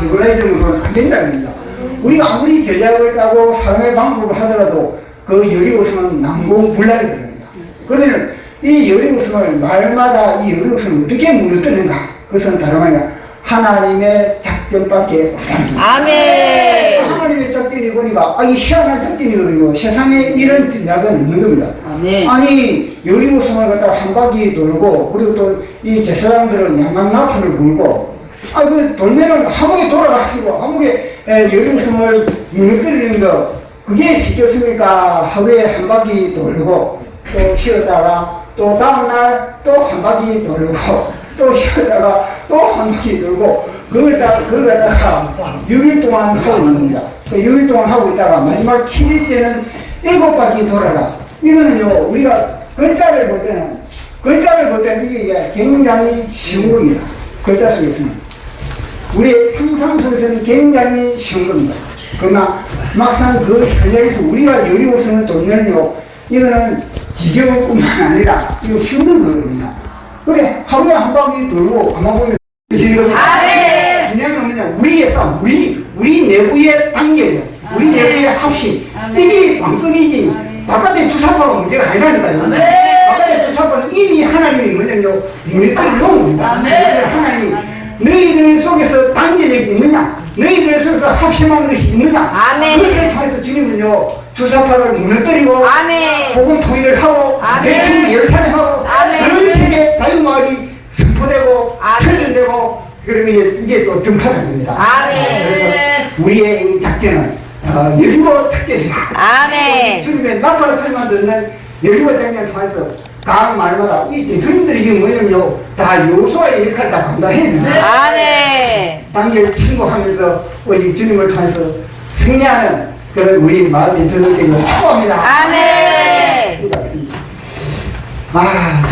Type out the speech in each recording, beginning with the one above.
헤브라이즘으로는 안 된다는 겁니다. 우리가 아무리 전략을 짜고 사용의 방법을 하더라도 그 여리고성은 난공불락이 됩니다. 그러면 이 여리고성을 말마다 이 여리고성을 어떻게 무너뜨리는가? 그것은 다름 아니라 하나님의 작전밖에 없습니다. 아멘. 하나님의 작전이 보니까 이 희한한 작전이거든요. 세상에 이런 전략은 없는 겁니다. 아멘. 아니 여리고성을 갖다가 한 바퀴 돌고 그리고 또 이 제사장들은 양강나팔을 불고 그 돌면은 함옥에 돌아가시고 함옥에 여리고성을 무너뜨리는 거 그게 쉽겠습니까? 하루에 한 바퀴 돌고 또 쉬었다가 또 다음날 또 한 바퀴 돌고 또 쉬었다가 또 한 바퀴 돌고 그걸 갖다가 6일 동안 하고 있는 겁니다. 6일 동안 하고 있다가 마지막 7일째는 7바퀴 돌아라. 이거는요 우리가 글자를 볼 때는 이게 굉장히 쉬운 겁니다. 글자 속에서는 우리의 상상 속에서는 굉장히 쉬운 겁니다. 그러나 막상 그 전략에서 우리가 여리고성을 돌면요 이거는 지겨울 뿐만 아니라 이거 힘든 거거든요. 그래 하루에 한 바퀴 돌고 가만 보면 중요한 건 뭐냐 우리의 싸움 우리 내부의 단계예요. 우리 내부의 합심 이게 관건이지 바깥의 주사파가 문제가 아니라니까요. 바깥의 주사파는 이미 하나님이 뭐냐면요 우리를 놓은 겁니다. 하나님이 너희들 속에서 단계력이 있느냐 너희들 속에서 합심하는 것이 있느냐 그것을 통해서 주님은요 주사파를 무너뜨리고 복음 통일을 하고 내품 열찬하고 전 세계 자유마을이 선포되고 선전되고 그러면 이게 또 등판을 합니다. 그래서 우리의 이 작전은 여리고 작전이다. 주님의 나팔을 소리만 듣는 여리고 작전을 통해서 각 말마다 이 대표님들이 이게 뭐냐면요 다 요소와의 역할을 다 감당해야 됩니다. 단계를 침묵하면서 우리 주님을 통해서 승리하는 그런 우리 마을 대표들께 축복합니다.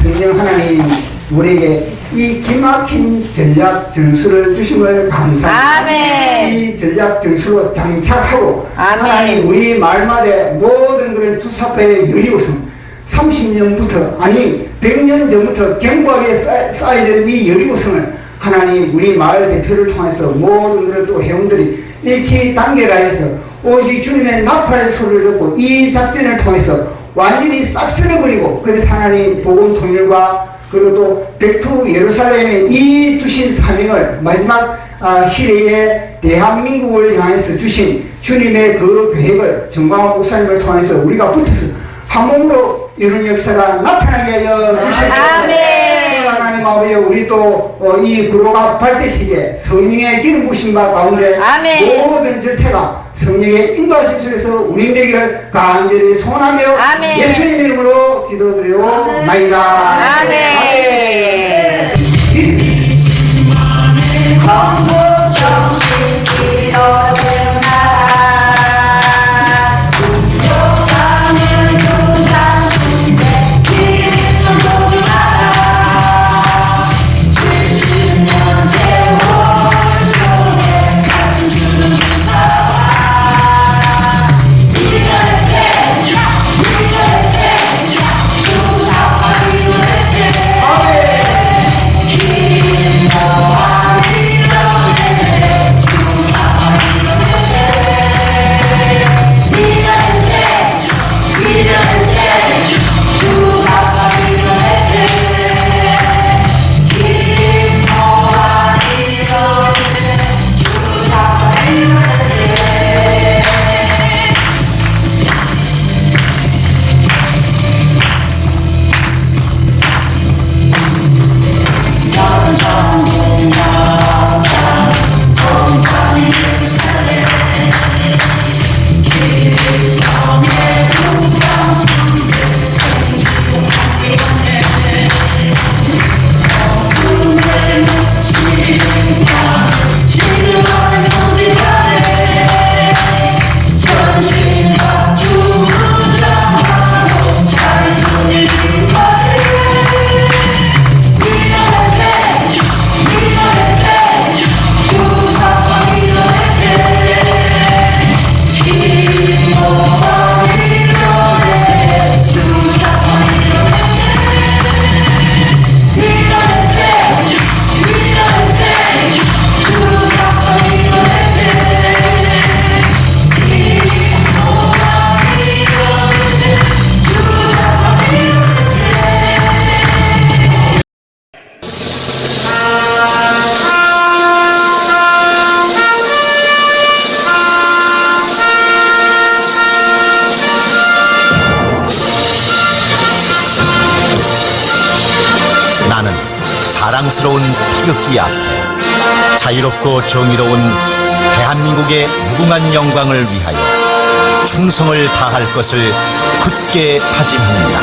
성령 하나님 우리에게 이 기막힌 전략 전술을 주심을 감사합니다. 이 전략 전술로 장착하고 하나님 우리 말마다 모든 그런 주사파의 여리고성 30년부터 아니 100년 전부터 견고하게 쌓여진 이 여리고성을 하나님 우리 마을 대표를 통해서 모든 그런 또 회원들이 일치 단계라해서 오직 주님의 나팔의 소리를 듣고 이 작전을 통해서 완전히 싹 쓸어버리고 그래서 하나님 복음 통일과 그리고 또 백투 예루살렘에 이 주신 사명을 마지막 시대에 대한민국을 향해서 주신 주님의 그 계획을 정광훈 목사님을 통해서 우리가 붙어서 한 몸으로 이런 역사가 나타나게 하여 주시옵소서. 하나님 아버지 우리 또 이 구로가 발대식에 성령의 기름 부신 바 가운데 아멘. 모든 절체가 성령의 인도하신 속에서 운행되기를 간절히 소원하며 아멘. 예수님 이름으로 기도드리옵나이다. 아멘. 건국 정신 기도되나 국조상을 두장순대 그리스도 모두나라 70년 세월 속에 가진 주는 주사와 이겨낼 때 주사와 이겨낼 때 나는 자랑스러운 태극기 앞에 자유롭고 정의로운 대한민국의 무궁한 영광을 위하여 충성을 다할 것을 굳게 다짐합니다.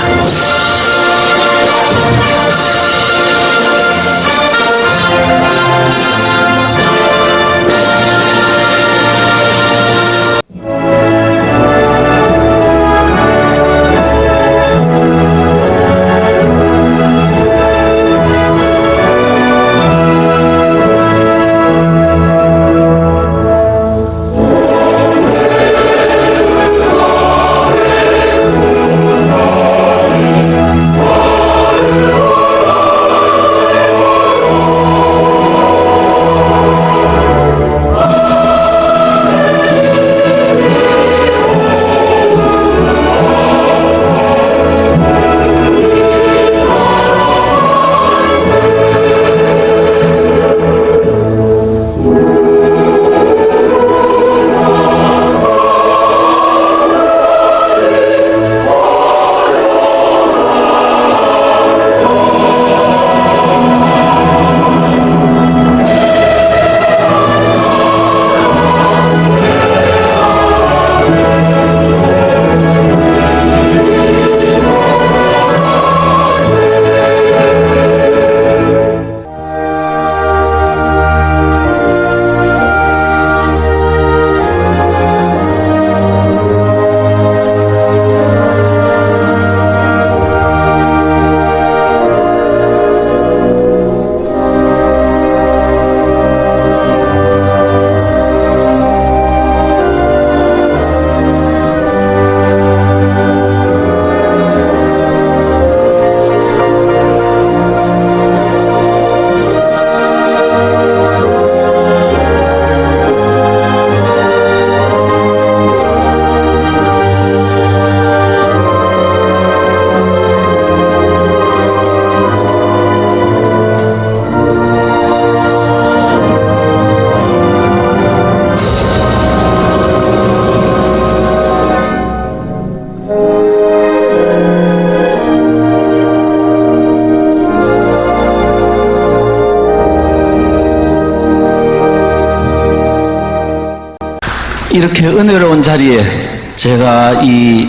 이렇게 은혜로운 자리에 제가 이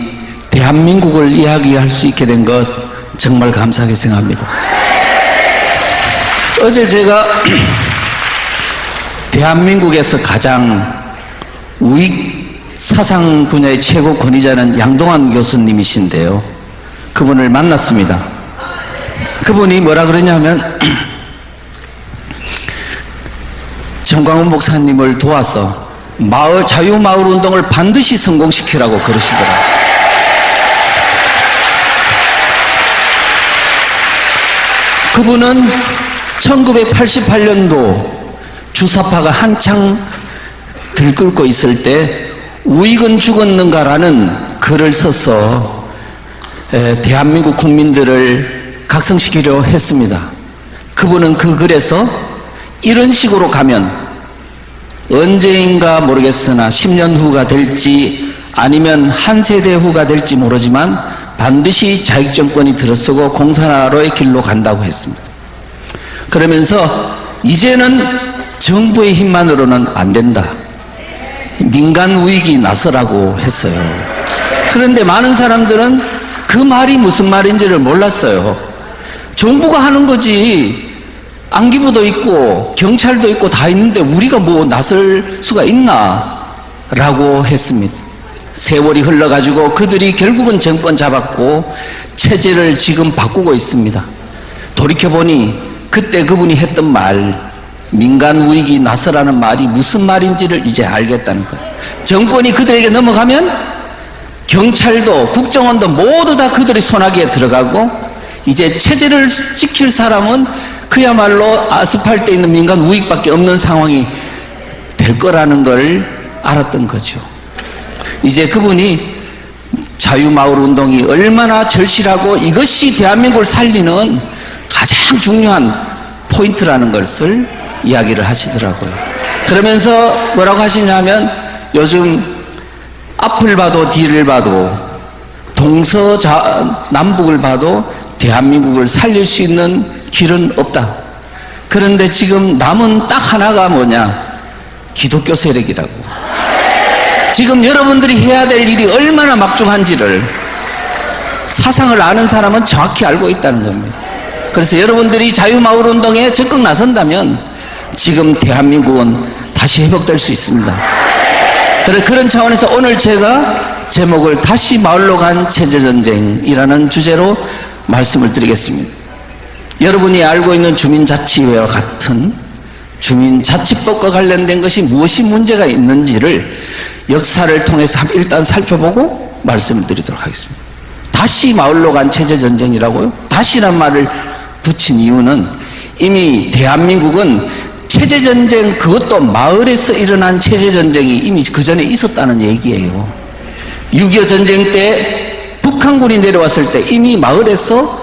대한민국을 이야기할 수 있게 된 것 정말 감사하게 생각합니다. 어제 제가 대한민국에서 가장 우익 사상 분야의 최고 권위자는 양동환 교수님이신데요. 그분을 만났습니다. 그분이 뭐라 그러냐면 정광훈 목사님을 도와서 자유마을 운동을 반드시 성공시키라고 그러시더라고요. 그분은 1988년도 주사파가 한창 들끓고 있을 때 우익은 죽었는가라는 글을 써서 대한민국 국민들을 각성시키려 했습니다. 그분은 그 글에서 이런 식으로 가면 언제인가 모르겠으나 10년 후가 될지 아니면 한 세대 후가 될지 모르지만 반드시 자익정권이 들어서고 공산화로의 길로 간다고 했습니다. 그러면서 이제는 정부의 힘만으로는 안 된다. 민간 우익이 나서라고 했어요. 그런데 많은 사람들은 그 말이 무슨 말인지를 몰랐어요. 정부가 하는 거지. 안기부도 있고 경찰도 있고 다 있는데 우리가 뭐 나설 수가 있나? 라고 했습니다. 세월이 흘러가지고 그들이 결국은 정권 잡았고 체제를 지금 바꾸고 있습니다. 돌이켜보니 그때 그분이 했던 말, 민간 우익이 나서라는 말이 무슨 말인지를 이제 알겠다는 거예요. 정권이 그들에게 넘어가면 경찰도 국정원도 모두 다 그들의 손아귀에 들어가고 이제 체제를 지킬 사람은 그야말로 아스팔트에 있는 민간 우익밖에 없는 상황이 될 거라는 걸 알았던 거죠. 이제 그분이 자유마을 운동이 얼마나 절실하고 이것이 대한민국을 살리는 가장 중요한 포인트라는 것을 이야기를 하시더라고요. 그러면서 뭐라고 하시냐면 요즘 앞을 봐도 뒤를 봐도 동서남북을 봐도 대한민국을 살릴 수 있는 길은 없다. 그런데 지금 남은 딱 하나가 뭐냐? 기독교 세력이라고. 지금 여러분들이 해야 될 일이 얼마나 막중한지를 사상을 아는 사람은 정확히 알고 있다는 겁니다. 그래서 여러분들이 자유마을 운동에 적극 나선다면 지금 대한민국은 다시 회복될 수 있습니다. 그런 차원에서 오늘 제가 제목을 다시 마을로 간 체제전쟁이라는 주제로 말씀을 드리겠습니다. 여러분이 알고 있는 주민자치회와 같은 주민자치법과 관련된 것이 무엇이 문제가 있는지를 역사를 통해서 일단 살펴보고 말씀을 드리도록 하겠습니다. 다시 마을로 간 체제전쟁이라고요? 다시란 말을 붙인 이유는 이미 대한민국은 체제전쟁, 그것도 마을에서 일어난 체제전쟁이 이미 그 전에 있었다는 얘기예요. 6.25 전쟁 때 북한군이 내려왔을 때 이미 마을에서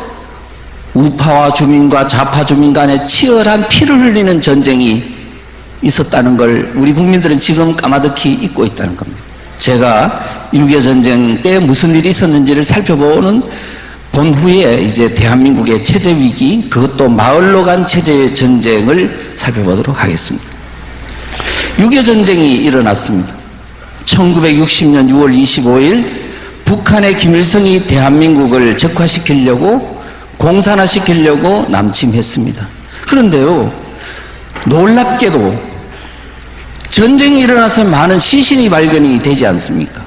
우파와 주민과 좌파 주민 간에 치열한 피를 흘리는 전쟁이 있었다는 걸 우리 국민들은 지금 까마득히 잊고 있다는 겁니다. 제가 6.25 전쟁 때 무슨 일이 있었는지를 살펴보는 본 후에 이제 대한민국의 체제 위기, 그것도 마을로 간 체제 전쟁을 살펴보도록 하겠습니다. 6.25 전쟁이 일어났습니다. 1960년 6월 25일 북한의 김일성이 대한민국을 적화시키려고 공산화시키려고 남침했습니다. 그런데요, 놀랍게도 전쟁이 일어나서 많은 시신이 발견이 되지 않습니까?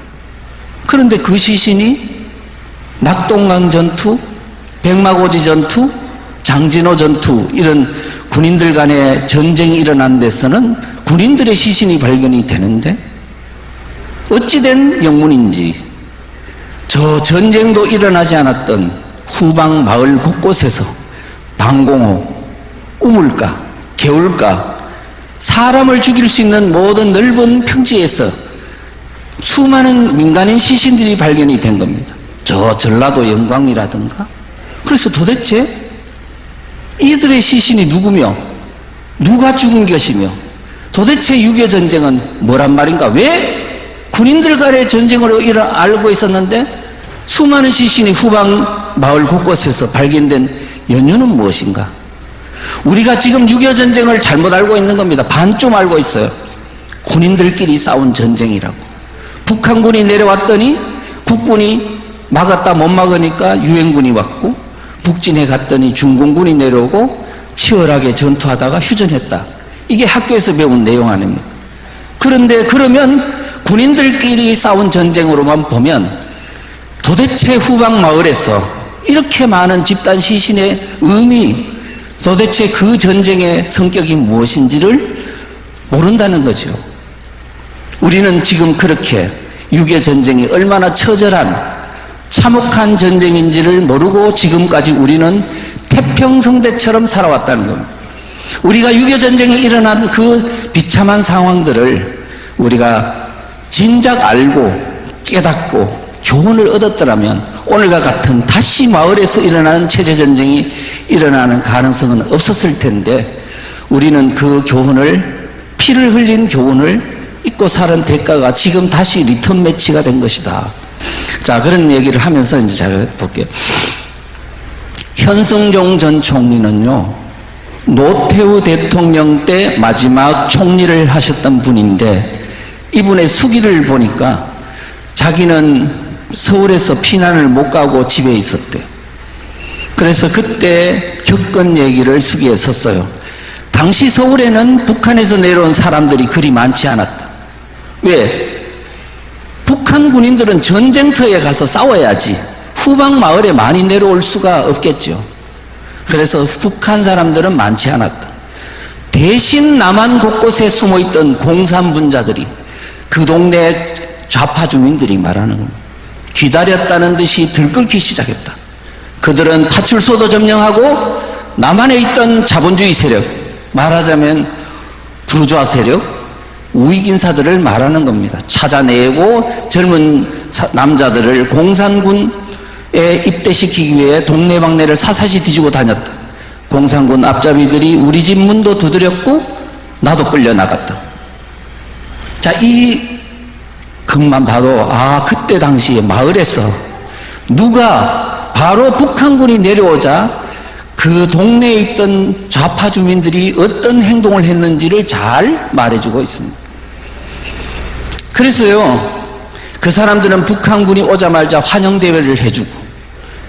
그런데 그 시신이 낙동강 전투, 백마고지 전투, 장진호 전투 이런 군인들 간의 전쟁이 일어난 데서는 군인들의 시신이 발견이 되는데 어찌된 영문인지 저 전쟁도 일어나지 않았던 후방 마을 곳곳에서 방공호, 우물가, 개울가, 사람을 죽일 수 있는 모든 넓은 평지에서 수많은 민간인 시신들이 발견이 된 겁니다. 저 전라도 영광이라든가. 그래서 도대체 이들의 시신이 누구며 누가 죽은 것이며 도대체 6.25 전쟁은 뭐란 말인가? 왜 군인들 간의 전쟁으로 알고 있었는데 수많은 시신이 후방 마을 곳곳에서 발견된 연유는 무엇인가? 우리가 지금 6.25 전쟁을 잘못 알고 있는 겁니다. 반쯤 알고 있어요. 군인들끼리 싸운 전쟁이라고. 북한군이 내려왔더니 국군이 막았다 못 막으니까 유엔군이 왔고, 북진해 갔더니 중공군이 내려오고 치열하게 전투하다가 휴전했다. 이게 학교에서 배운 내용 아닙니까? 그런데 그러면 군인들끼리 싸운 전쟁으로만 보면 도대체 후방 마을에서 이렇게 많은 집단 시신의 의미, 도대체 그 전쟁의 성격이 무엇인지를 모른다는 거죠. 우리는 지금 그렇게 6.25 전쟁이 얼마나 처절한 참혹한 전쟁인지를 모르고 지금까지 우리는 태평성대처럼 살아왔다는 겁니다. 우리가 6.25 전쟁이 일어난 그 비참한 상황들을 우리가 진작 알고 깨닫고 교훈을 얻었더라면 오늘과 같은 다시 마을에서 일어나는 체제전쟁이 일어나는 가능성은 없었을 텐데, 우리는 그 교훈을, 피를 흘린 교훈을 잊고 사는 대가가 지금 다시 리턴 매치가 된 것이다. 자, 그런 얘기를 하면서 이제 제가 볼게요. 현승종 전 총리는요, 노태우 대통령 때 마지막 총리를 하셨던 분인데, 이분의 수기를 보니까 자기는 서울에서 피난을 못 가고 집에 있었대요. 그래서 그때 겪은 얘기를 수기에 썼어요. 당시 서울에는 북한에서 내려온 사람들이 그리 많지 않았다. 왜? 북한 군인들은 전쟁터에 가서 싸워야지 후방 마을에 많이 내려올 수가 없겠죠. 그래서 북한 사람들은 많지 않았다. 대신 남한 곳곳에 숨어있던 공산분자들이, 그 동네 좌파 주민들이 말하는 겁니다. 기다렸다는 듯이 들끓기 시작했다. 그들은 파출소도 점령하고 남한에 있던 자본주의 세력, 말하자면 부르주아 세력, 우익인사들을 말하는 겁니다. 찾아내고 젊은 남자들을 공산군에 입대시키기 위해 동네방네를 사사시 뒤지고 다녔다. 공산군 앞잡이들이 우리 집 문도 두드렸고 나도 끌려나갔다. 자, 이 것만 봐도 그때 당시에 마을에서 누가 바로 북한군이 내려오자 그 동네에 있던 좌파 주민들이 어떤 행동을 했는지를 잘 말해주고 있습니다. 그래서요, 그 사람들은 북한군이 오자마자 환영대회를 해주고,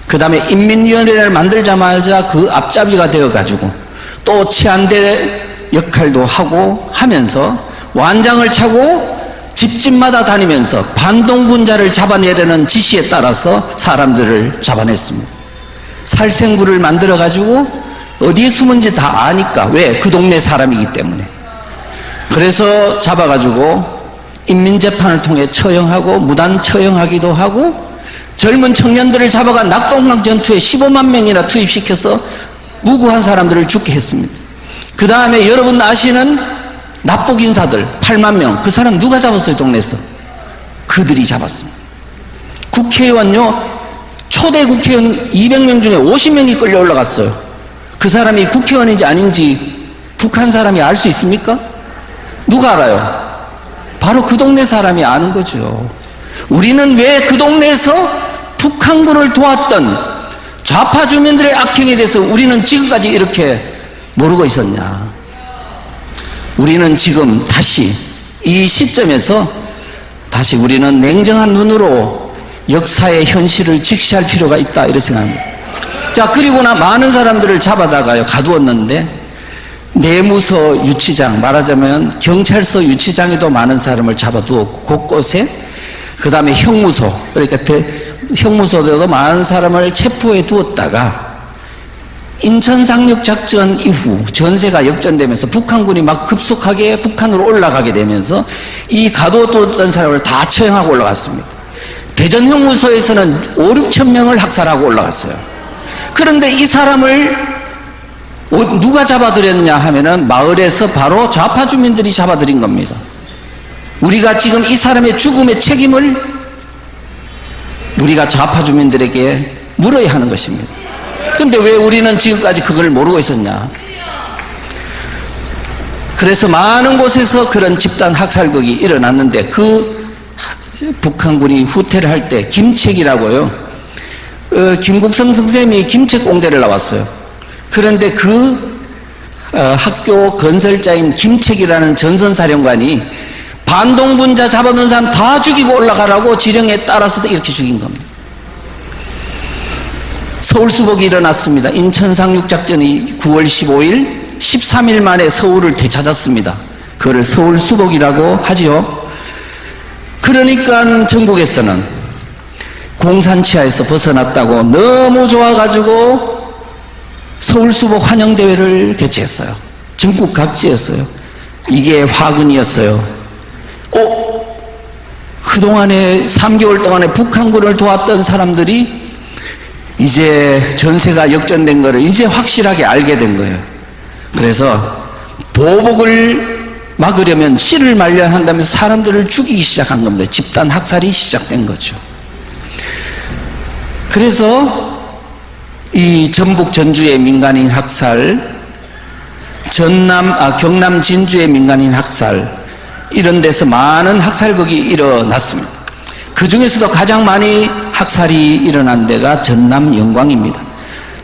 그 다음에 인민위원회를 만들자마자 그 앞잡이가 되어가지고 또 치안대 역할도 하고 하면서 완장을 차고 집집마다 다니면서 반동분자를 잡아내려는 지시에 따라서 사람들을 잡아냈습니다. 살생부를 만들어가지고 어디에 숨은지 다 아니까. 왜? 그 동네 사람이기 때문에. 그래서 잡아가지고 인민재판을 통해 처형하고 무단 처형하기도 하고, 젊은 청년들을 잡아가 낙동강 전투에 15만 명이나 투입시켜서 무고한 사람들을 죽게 했습니다. 그 다음에 여러분 아시는 납북인사들 8만 명, 그 사람 누가 잡았어요? 동네에서 그들이 잡았습니다. 국회의원요, 초대 국회의원 200명 중에 50명이 끌려 올라갔어요. 그 사람이 국회의원인지 아닌지 북한 사람이 알 수 있습니까? 누가 알아요? 바로 그 동네 사람이 아는 거죠. 우리는 왜 그 동네에서 북한군을 도왔던 좌파 주민들의 악행에 대해서 우리는 지금까지 이렇게 모르고 있었냐? 우리는 지금 다시 이 시점에서 다시 우리는 냉정한 눈으로 역사의 현실을 직시할 필요가 있다, 이렇게 생각합니다. 자, 그리고나 많은 사람들을 잡아다가요 가두었는데, 내무서 유치장, 말하자면 경찰서 유치장에도 많은 사람을 잡아두었고, 곳곳에, 그 다음에 형무소, 그러니까 형무소에도 많은 사람을 체포해 두었다가 인천상륙작전 이후 전세가 역전되면서 북한군이 막 급속하게 북한으로 올라가게 되면서 이 가둬두었던 사람을 다 처형하고 올라갔습니다. 대전 형무소에서는 5, 6천 명을 학살하고 올라갔어요. 그런데 이 사람을 누가 잡아들였냐 하면은 마을에서 바로 좌파 주민들이 잡아들인 겁니다. 우리가 지금 이 사람의 죽음의 책임을 우리가 좌파 주민들에게 물어야 하는 것입니다. 그런데 왜 우리는 지금까지 그걸 모르고 있었냐? 그래서 많은 곳에서 그런 집단 학살극이 일어났는데, 그 북한군이 후퇴를 할 때 김책이라고요, 김국성 선생님이 김책공대를 나왔어요. 그런데 그 학교 건설자인 김책이라는 전선사령관이 반동분자 잡아놓은 사람 다 죽이고 올라가라고 지령에 따라서 이렇게 죽인 겁니다. 서울수복이 일어났습니다. 인천 상륙작전이 9월 15일 13일 만에 서울을 되찾았습니다. 그걸 서울수복이라고 하지요. 그러니까 전국에서는 공산치하에서 벗어났다고 너무 좋아가지고 서울수복 환영대회를 개최했어요. 전국 각지였어요. 이게 화근이었어요. 그동안에 3개월 동안에 북한군을 도왔던 사람들이 이제 전세가 역전된 거를 이제 확실하게 알게 된 거예요. 그래서 보복을 막으려면 씨를 말려야 한다면서 사람들을 죽이기 시작한 겁니다. 집단 학살이 시작된 거죠. 그래서 이 전북 전주의 민간인 학살, 경남 진주의 민간인 학살, 이런 데서 많은 학살극이 일어났습니다. 그 중에서도 가장 많이 학살이 일어난 데가 전남 영광입니다.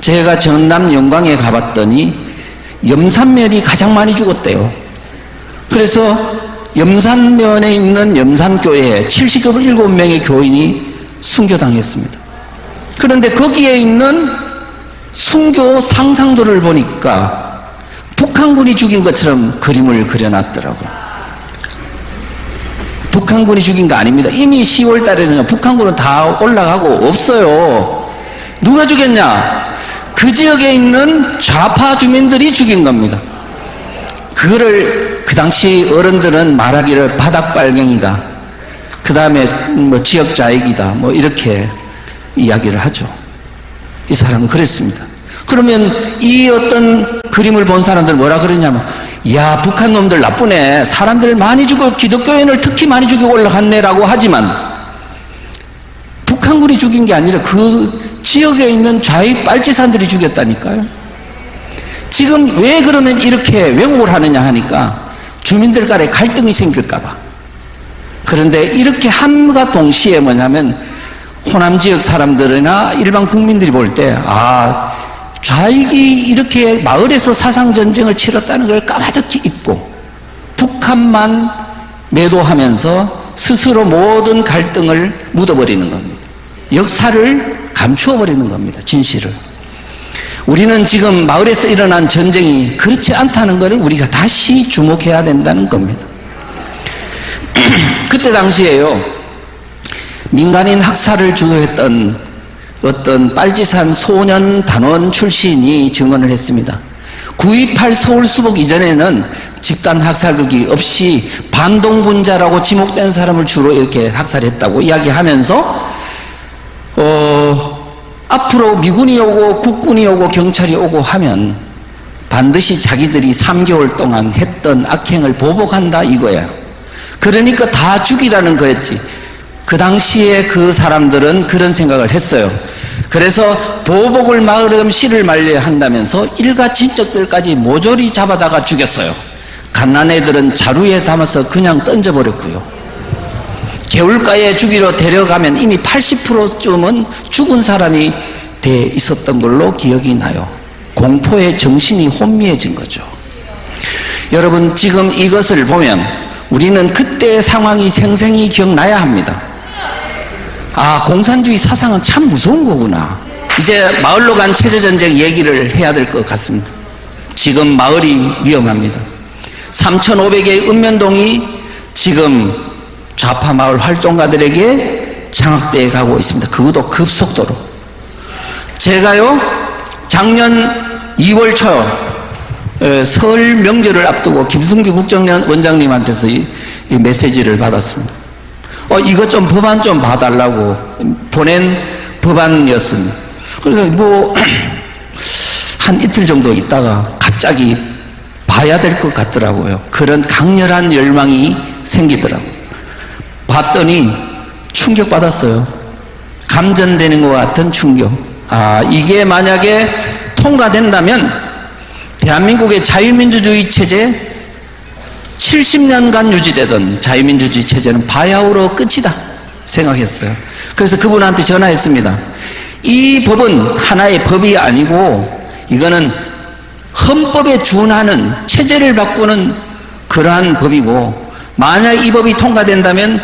제가 전남 영광에 가봤더니 염산면이 가장 많이 죽었대요. 그래서 염산면에 있는 염산교회에 77명의 교인이 순교당했습니다. 그런데 거기에 있는 순교 상상도를 보니까 북한군이 죽인 것처럼 그림을 그려놨더라고요. 북한군이 죽인 거 아닙니다. 이미 10월 달에는 북한군은 다 올라가고 없어요. 누가 죽였냐? 그 지역에 있는 좌파 주민들이 죽인 겁니다. 그거를 그 당시 어른들은 말하기를 바닥빨갱이다, 그 다음에 뭐 지역자익이다, 뭐 이렇게 이야기를 하죠. 이 사람은 그랬습니다. 그러면 이 어떤 그림을 본 사람들 뭐라 그러냐면, 야, 북한 놈들 나쁘네, 사람들 많이 죽고 기독교인을 특히 많이 죽이고 올라갔네라고 하지만 북한군이 죽인 게 아니라 그 지역에 있는 좌익 빨치산들이 죽였다니까요. 지금 왜 그러면 이렇게 왜곡을 하느냐 하니까 주민들 간에 갈등이 생길까 봐. 그런데 이렇게 함과 동시에 뭐냐면 호남 지역 사람들이나 일반 국민들이 볼 때, 좌익이 이렇게 마을에서 사상전쟁을 치렀다는 걸 까마득히 잊고 북한만 매도하면서 스스로 모든 갈등을 묻어버리는 겁니다. 역사를 감추어버리는 겁니다. 진실을. 우리는 지금 마을에서 일어난 전쟁이 그렇지 않다는 것을 우리가 다시 주목해야 된다는 겁니다. 그때 당시에요, 민간인 학살을 주도했던 어떤 빨치산 소년 단원 출신이 증언을 했습니다. 9.28 서울수복 이전에는 집단 학살극이 없이 반동분자라고 지목된 사람을 주로 이렇게 학살했다고 이야기하면서 앞으로 미군이 오고 국군이 오고 경찰이 오고 하면 반드시 자기들이 3개월 동안 했던 악행을 보복한다 이거야. 그러니까 다 죽이라는 거였지. 그 당시에 그 사람들은 그런 생각을 했어요. 그래서 보복을 막으려면 씨를 말려야 한다면서 일가 친척들까지 모조리 잡아다가 죽였어요. 갓난 애들은 자루에 담아서 그냥 던져버렸고요. 개울가에 죽이러 데려가면 이미 80%쯤은 죽은 사람이 돼 있었던 걸로 기억이 나요. 공포에 정신이 혼미해진 거죠. 여러분, 지금 이것을 보면 우리는 그때의 상황이 생생히 기억나야 합니다. 공산주의 사상은 참 무서운 거구나. 이제 마을로 간 체제전쟁 얘기를 해야 될 것 같습니다. 지금 마을이 위험합니다. 3,500개의 읍면동이 지금 좌파 마을 활동가들에게 장악되어 가고 있습니다. 그것도 급속도로. 제가요, 작년 2월 초 설 명절을 앞두고 김승규 국정원장님한테서 이 메시지를 받았습니다. 이것 좀 법안 좀 봐달라고 보낸 법안이었습니다. 그래서 한 이틀 정도 있다가 갑자기 봐야 될 것 같더라고요. 그런 강렬한 열망이 생기더라고요. 봤더니 충격받았어요. 감전되는 것 같은 충격. 이게 만약에 통과된다면 대한민국의 자유민주주의 체제, 70년간 유지되던 자유민주주의 체제는 바야흐로 끝이다 생각했어요. 그래서 그분한테 전화했습니다. 이 법은 하나의 법이 아니고 이거는 헌법에 준하는 체제를 바꾸는 그러한 법이고 만약 이 법이 통과된다면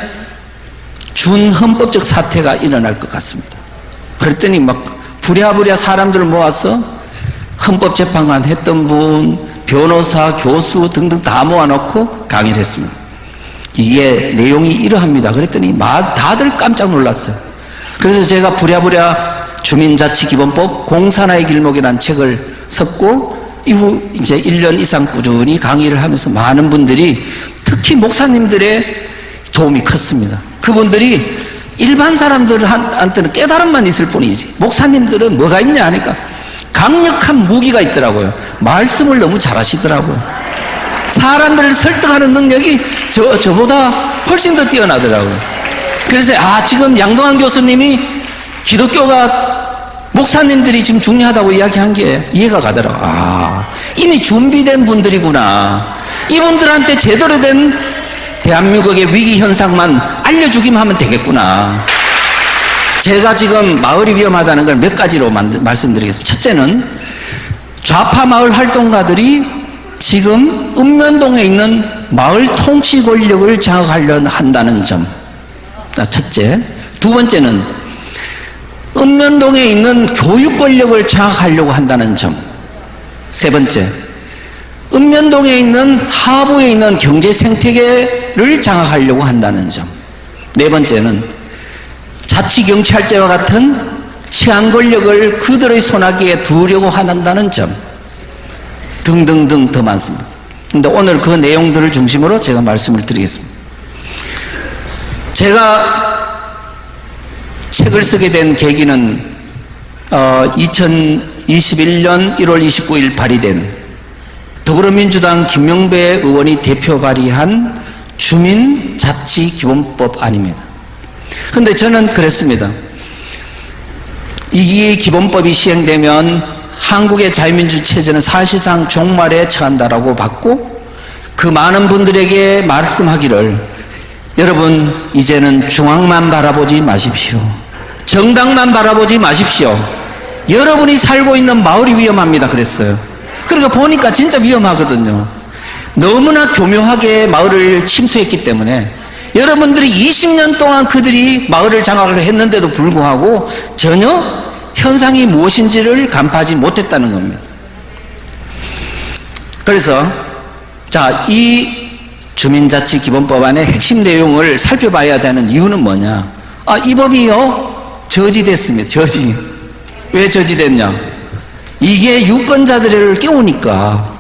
준헌법적 사태가 일어날 것 같습니다. 그랬더니 막 부랴부랴 사람들을 모아서 헌법재판관 했던 분, 변호사, 교수 등등 다 모아놓고 강의를 했습니다. 이게 내용이 이러합니다. 그랬더니 다들 깜짝 놀랐어요. 그래서 제가 부랴부랴 주민자치기본법 공산화의 길목이라는 책을 썼고, 이후 이제 1년 이상 꾸준히 강의를 하면서 많은 분들이, 특히 목사님들의 도움이 컸습니다. 그분들이 일반 사람들한테는 깨달음만 있을 뿐이지, 목사님들은 뭐가 있냐 하니까 강력한 무기가 있더라고요. 말씀을 너무 잘하시더라고요. 사람들을 설득하는 능력이 저보다 훨씬 더 뛰어나더라고요. 그래서 지금 양동환 교수님이 기독교가 목사님들이 지금 중요하다고 이야기한 게 이해가 가더라고요. 이미 준비된 분들이구나. 이분들한테 제대로 된 대한민국의 위기 현상만 알려주기만 하면 되겠구나. 제가 지금 마을이 위험하다는 걸 몇 가지로 말씀드리겠습니다. 첫째는 좌파 마을 활동가들이 지금 읍면동에 있는 마을 통치 권력을 장악하려 한다는 점. 첫째. 두 번째는 읍면동에 있는 교육 권력을 장악하려고 한다는 점. 세 번째. 읍면동에 있는 하부에 있는 경제 생태계를 장악하려고 한다는 점. 네 번째는 자치경찰제와 같은 치안 권력을 그들의 손아귀에 두려고 한다는 점 등등등 더 많습니다. 그런데 오늘 그 내용들을 중심으로 제가 말씀을 드리겠습니다. 제가 책을 쓰게 된 계기는 2021년 1월 29일 발의된 더불어민주당 김명배 의원이 대표 발의한 주민자치기본법 안입니다. 그런데 저는 그랬습니다. 이 기본법이 시행되면 한국의 자유민주 체제는 사실상 종말에 처한다라고 봤고, 그 많은 분들에게 말씀하기를, 여러분 이제는 중앙만 바라보지 마십시오. 정당만 바라보지 마십시오. 여러분이 살고 있는 마을이 위험합니다 그랬어요. 그러니까 보니까 진짜 위험하거든요. 너무나 교묘하게 마을을 침투했기 때문에 여러분들이 20년 동안 그들이 마을을 장악을 했는데도 불구하고 전혀 현상이 무엇인지를 간파하지 못했다는 겁니다. 그래서 이 주민자치기본법안의 핵심 내용을 살펴봐야 되는 이유는 뭐냐? 이 법이요 저지됐습니다. 왜 저지됐냐? 이게 유권자들을 깨우니까,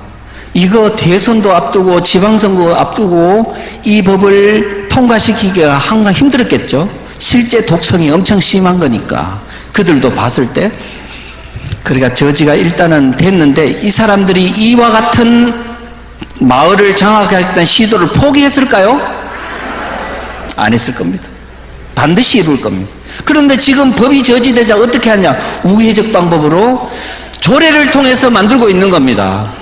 이거 대선도 앞두고 지방선거 앞두고 이 법을 통과시키기가 항상 힘들었겠죠. 실제 독성이 엄청 심한 거니까 그들도 봤을 때. 그러니까 저지가 일단은 됐는데, 이 사람들이 이와 같은 마을을 장악하겠다는 시도를 포기했을까요? 안 했을 겁니다. 반드시 이룰 겁니다. 그런데 지금 법이 저지되자 어떻게 하냐? 우회적 방법으로 조례를 통해서 만들고 있는 겁니다.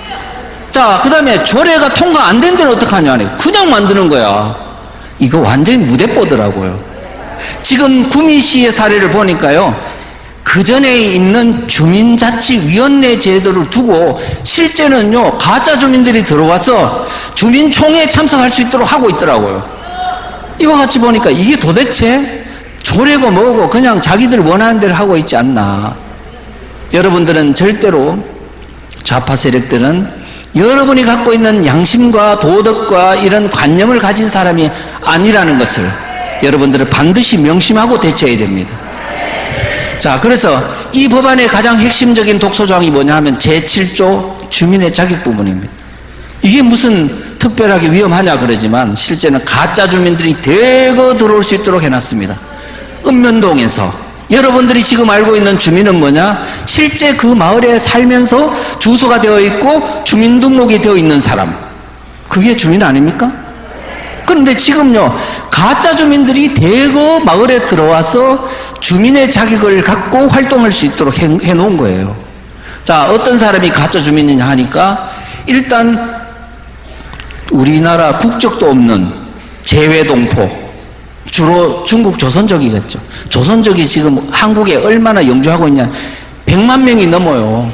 그 다음에 조례가 통과 안 된 데는 어떡하냐? 그냥 만드는 거야. 이거 완전히 무대뽀더라고요. 지금 구미시의 사례를 보니까요, 그 전에 있는 주민자치위원회 제도를 두고 실제는요 가짜 주민들이 들어와서 주민총회에 참석할 수 있도록 하고 있더라고요. 이거 같이 보니까 이게 도대체 조례고 뭐고 그냥 자기들 원하는 대로 하고 있지 않나. 여러분들은 절대로, 좌파 세력들은 여러분이 갖고 있는 양심과 도덕과 이런 관념을 가진 사람이 아니라는 것을 여러분들은 반드시 명심하고 대처해야 됩니다. 그래서 이 법안의 가장 핵심적인 독소조항이 뭐냐 하면 제7조 주민의 자격 부분입니다. 이게 무슨 특별하게 위험하냐 그러지만 실제는 가짜 주민들이 대거 들어올 수 있도록 해놨습니다. 읍면동에서 여러분들이 지금 알고 있는 주민은 뭐냐? 실제 그 마을에 살면서 주소가 되어 있고 주민등록이 되어 있는 사람, 그게 주민 아닙니까? 그런데 지금요 가짜 주민들이 대거 마을에 들어와서 주민의 자격을 갖고 활동할 수 있도록 해놓은 거예요. 어떤 사람이 가짜 주민이냐 하니까, 일단 우리나라 국적도 없는 재외동포, 주로 중국 조선족이겠죠. 조선족이 지금 한국에 얼마나 영주하고 있냐? 100만 명이 넘어요.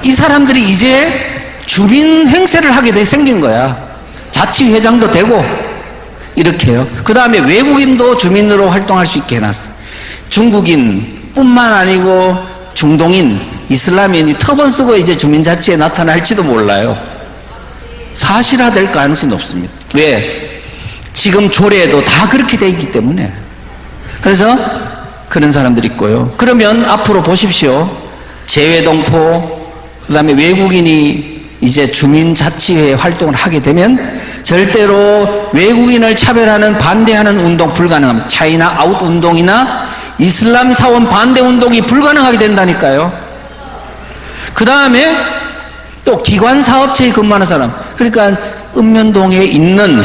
이 사람들이 이제 주민 행세를 하게 생긴 거야. 자치회장도 되고 이렇게요. 그 다음에 외국인도 주민으로 활동할 수 있게 해놨어. 중국인뿐만 아니고 중동인, 이슬람인이 터번 쓰고 이제 주민자치에 나타날지도 몰라요. 사실화될 가능성이 높습니다. 왜? 지금 조례도 다 그렇게 돼 있기 때문에. 그래서 그런 사람들이 있고요. 그러면 앞으로 보십시오. 재외동포, 그 다음에 외국인이 이제 주민자치회 활동을 하게 되면 절대로 외국인을 차별하는 반대하는 운동 불가능합니다. 차이나 아웃 운동이나 이슬람 사원 반대 운동이 불가능하게 된다니까요. 그 다음에 또 기관 사업체에 근무하는 사람, 그러니까 읍면동에 있는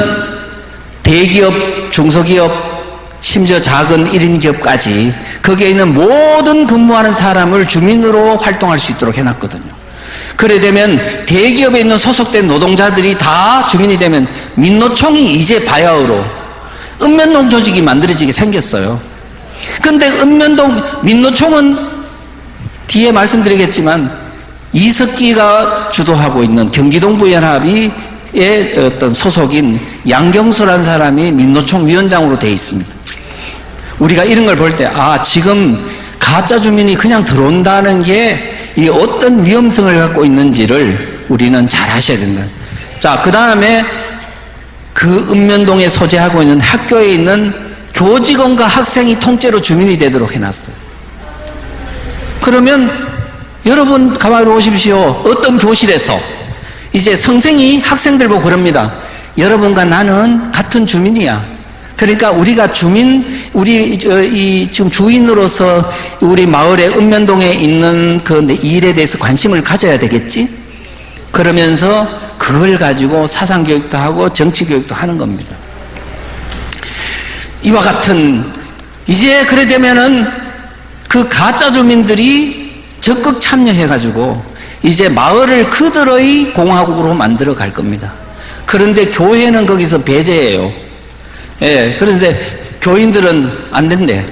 대기업, 중소기업, 심지어 작은 1인 기업까지 거기에 있는 모든 근무하는 사람을 주민으로 활동할 수 있도록 해놨거든요. 그래 되면 대기업에 있는 소속된 노동자들이 다 주민이 되면 민노총이 이제 바야흐로 읍면동 조직이 만들어지게 생겼어요. 근데 읍면동 민노총은 뒤에 말씀드리겠지만 이석기가 주도하고 있는 경기동부연합의 어떤 소속인 양경수라는 사람이 민노총 위원장으로 되어 있습니다. 우리가 이런 걸 볼 때, 아, 지금 가짜 주민이 그냥 들어온다는 게 이 어떤 위험성을 갖고 있는지를 우리는 잘 아셔야 된다. 자, 그 다음에 그 읍면동에 소재하고 있는 학교에 있는 교직원과 학생이 통째로 주민이 되도록 해놨어요. 그러면 여러분 가만히 보십시오. 어떤 교실에서 이제 선생이 학생들 보고 그럽니다. 여러분과 나는 같은 주민이야. 그러니까 우리가 우리 지금 주인으로서 우리 마을의 읍면동에 있는 그 일에 대해서 관심을 가져야 되겠지? 그러면서 그걸 가지고 사상교육도 하고 정치교육도 하는 겁니다. 이와 같은, 이제 그래 되면은 그 가짜 주민들이 적극 참여해가지고 이제 마을을 그들의 공화국으로 만들어 갈 겁니다. 그런데 교회는 거기서 배제해요. 예, 그런데 교인들은 안 된대.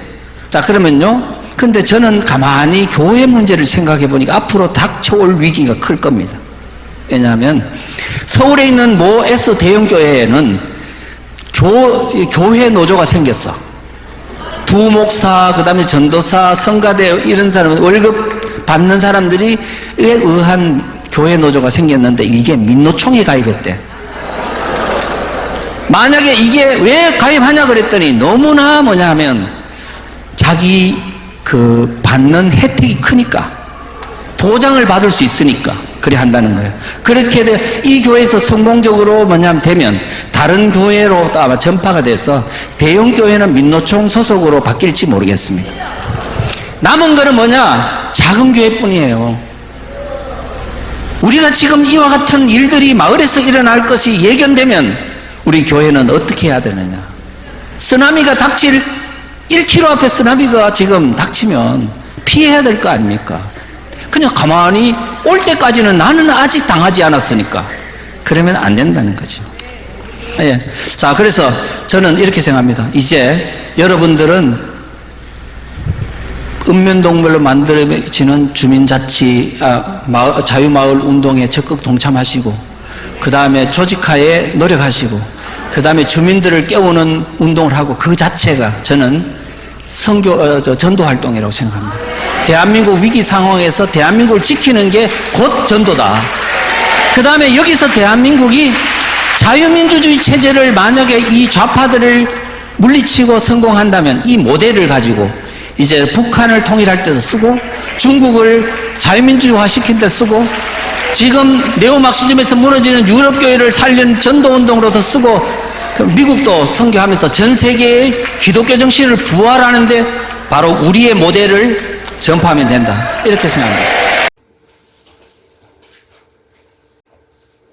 자, 그러면요. 근데 저는 가만히 교회 문제를 생각해 보니까 앞으로 닥쳐올 위기가 클 겁니다. 왜냐하면 서울에 있는 모 S 대형 교회에는 교회 노조가 생겼어. 부목사, 그 다음에 전도사, 성가대 이런 사람, 월급 받는 사람들이 의한 교회 노조가 생겼는데 이게 민노총에 가입했대. 만약에 이게 왜 가입하냐 그랬더니 너무나 뭐냐 하면 자기 그 받는 혜택이 크니까 보장을 받을 수 있으니까 그래 한다는 거예요. 그렇게 이 교회에서 성공적으로 뭐냐면 되면 다른 교회로 또 아마 전파가 돼서 대형 교회는 민노총 소속으로 바뀔지 모르겠습니다. 남은 거는 뭐냐? 작은 교회뿐이에요. 우리가 지금 이와 같은 일들이 마을에서 일어날 것이 예견되면 우리 교회는 어떻게 해야 되느냐? 쓰나미가 닥칠 1km 앞에 쓰나미가 지금 닥치면 피해야 될 거 아닙니까? 그냥 가만히 올 때까지는 나는 아직 당하지 않았으니까 그러면 안 된다는 거죠. 예. 자, 그래서 저는 이렇게 생각합니다. 이제 여러분들은 읍면동물로 만들어지는 주민자치 자유마을 운동에 적극 동참하시고 그 다음에 조직하에 노력하시고 그 다음에 주민들을 깨우는 운동을 하고 그 자체가 저는 전도활동이라고 생각합니다. 대한민국 위기 상황에서 대한민국을 지키는 게 곧 전도다. 그 다음에 여기서 대한민국이 자유민주주의 체제를 만약에 이 좌파들을 물리치고 성공한다면 이 모델을 가지고 이제 북한을 통일할 때도 쓰고 중국을 자유민주화 시킬 때 쓰고 지금 네오막시즘에서 무너지는 유럽교회를 살린 전도운동으로도 쓰고 미국도 선교하면서 전 세계의 기독교 정신을 부활하는데 바로 우리의 모델을 전파하면 된다. 이렇게 생각합니다.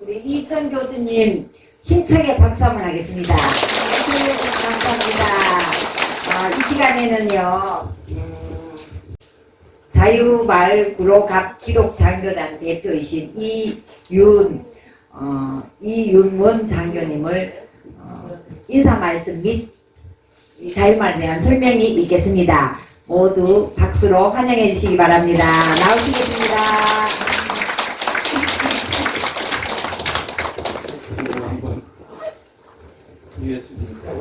우리 이천 교수님 힘차게 박수 한번 하겠습니다. 감사합니다. 이 시간에는요 자유마을 각 기독 장교단 대표이신 이윤문 장교님을 인사 말씀 및 자유마을에 대한 설명이 있겠습니다. 모두 박수로 환영해 주시기 바랍니다. 나오시겠습니다. USB니까.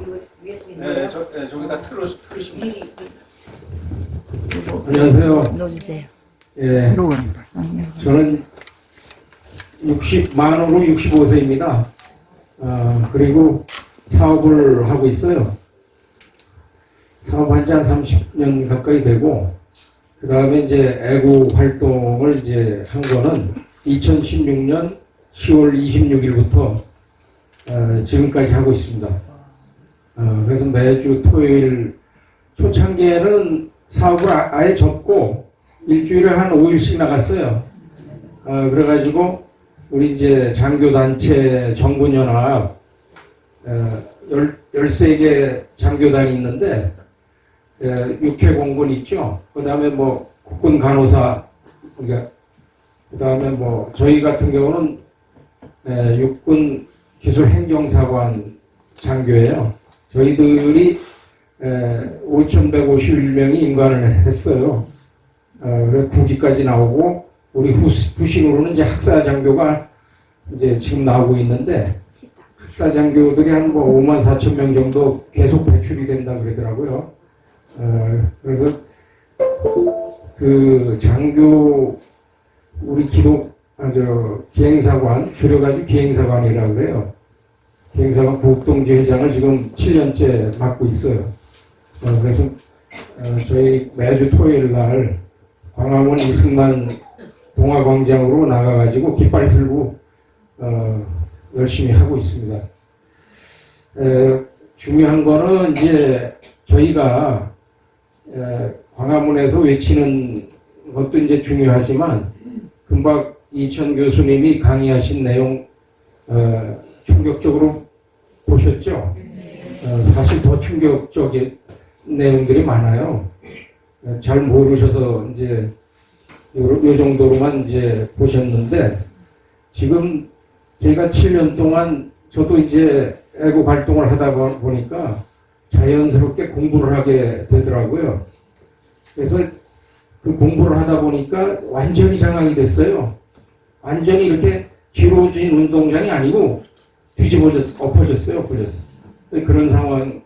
이거 USB 네, 저기다 틀으시면 돼요. 안녕하세요. 넣어주세요. 예, 저는 만으로 65세입니다. 그리고 사업을 하고 있어요. 사업한 지 한 30년 가까이 되고, 그 다음에 이제 애국 활동을 이제 한 거는 2016년 10월 26일부터 지금까지 하고 있습니다. 그래서 매주 토요일 초창기에는 사업을 아예 접고 일주일에 한 5일씩 나갔어요. 그래가지고 우리 이제 장교단체 정군연합 13개 장교단이 있는데 6회 공군 있죠. 그 다음에 뭐 국군 간호사, 그 다음에 뭐 저희 같은 경우는 육군 기술행정사관 장교예요. 저희들이 5,151명이 임관을 했어요. 그래서 9기까지 나오고 우리 후신으로는 이제 학사 장교가 이제 지금 나오고 있는데 학사 장교들이 한 뭐 54,000명 정도 계속 배출이 된다 그러더라고요. 그래서 그 장교 우리 기행사관 줄여가지고 기행사관이라고 그래요. 기행사관 부국동지 회장을 지금 7년째 맡고 있어요. 그래서 저희 매주 토요일 날 광화문 이승만 동화광장으로 나가가지고 깃발 들고 열심히 하고 있습니다. 중요한 거는 이제 저희가 광화문에서 외치는 것도 이제 중요하지만 금방 이천 교수님이 강의하신 내용 충격적으로 보셨죠? 사실 더 충격적인 내용들이 많아요. 잘 모르셔서 이제 요 정도로만 이제 보셨는데 지금 제가 7년 동안 저도 이제 애국 활동을 하다 보니까 자연스럽게 공부를 하게 되더라고요. 그래서 그 공부를 하다 보니까 완전히 장악이 됐어요. 완전히 이렇게 기울어진 운동장이 아니고 엎어졌어요. 그런 상황이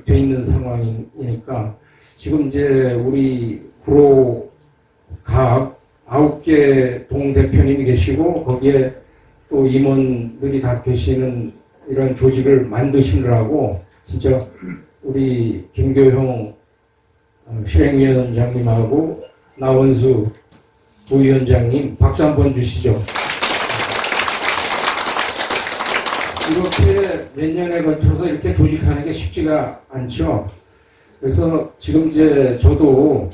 돼 있는 상황이니까 지금 이제 우리 구로 각 9개 동대표님이 계시고 거기에 또 임원들이 다 계시는 이런 조직을 만드시느라고 진짜 우리 김교형 실행위원장님하고 나원수 부위원장님 박수 한번 주시죠. 이렇게 몇 년에 걸쳐서 이렇게 조직하는 게 쉽지가 않죠. 그래서 지금 이제 저도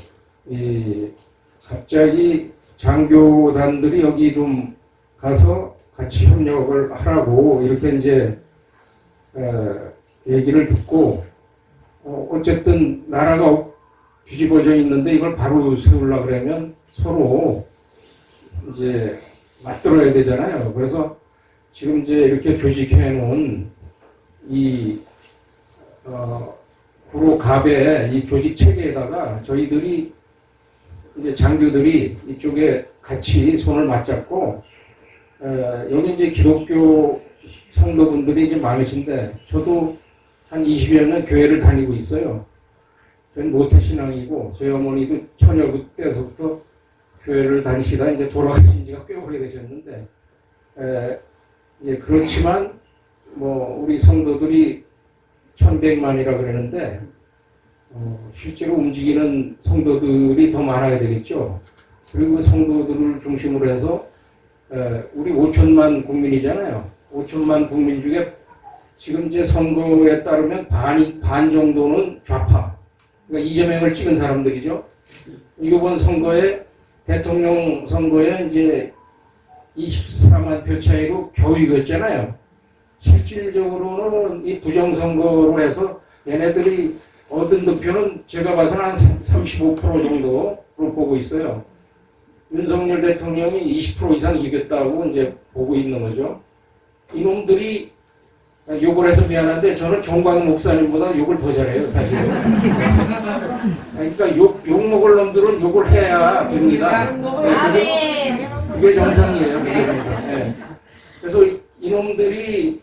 갑자기 장교단들이 여기 좀 가서 같이 협력을 하라고 이렇게 이제 얘기를 듣고 어쨌든 나라가 뒤집어져 있는데 이걸 바로 세우려고 그러면 서로 이제 맞들어야 되잖아요. 그래서 지금 이제 이렇게 조직해 놓은 이 구로 갑의 이 조직 체계에다가 저희들이 이제 장교들이 이쪽에 같이 손을 맞잡고 여기 이제 기독교 성도분들이 이제 많으신데 저도 한 20여 년 교회를 다니고 있어요. 저는 모태신앙이고 저희 어머니도 처녀 때서부터 교회를 다니시다 이제 돌아가신 지가 꽤 오래되셨는데 예, 그렇지만 뭐 우리 성도들이 1100만이라 그러는데 실제로 움직이는 성도들이 더 많아야 되겠죠. 그리고 성도들을 중심으로 해서 우리 5천만 국민이잖아요. 5천만 국민 중에 지금 이제 선거에 따르면 반 정도는 좌파. 그러니까 이재명을 찍은 사람들이죠. 이번 선거에 대통령 선거에 이제 24만 표 차이로 겨우 이겼잖아요. 실질적으로는 이 부정선거로 해서 얘네들이 얻은 득표는 제가 봐서는 한 35% 정도로 보고 있어요. 윤석열 대통령이 20% 이상 이겼다고 이제 보고 있는 거죠. 이놈들이 욕을 해서 미안한데 저는 정광 목사님보다 욕을 더 잘해요, 사실은. 그러니까 욕 먹을 놈들은 욕을 해야 됩니다. 그게 정상이에요. 그게 정상. 네. 그래서 이놈들이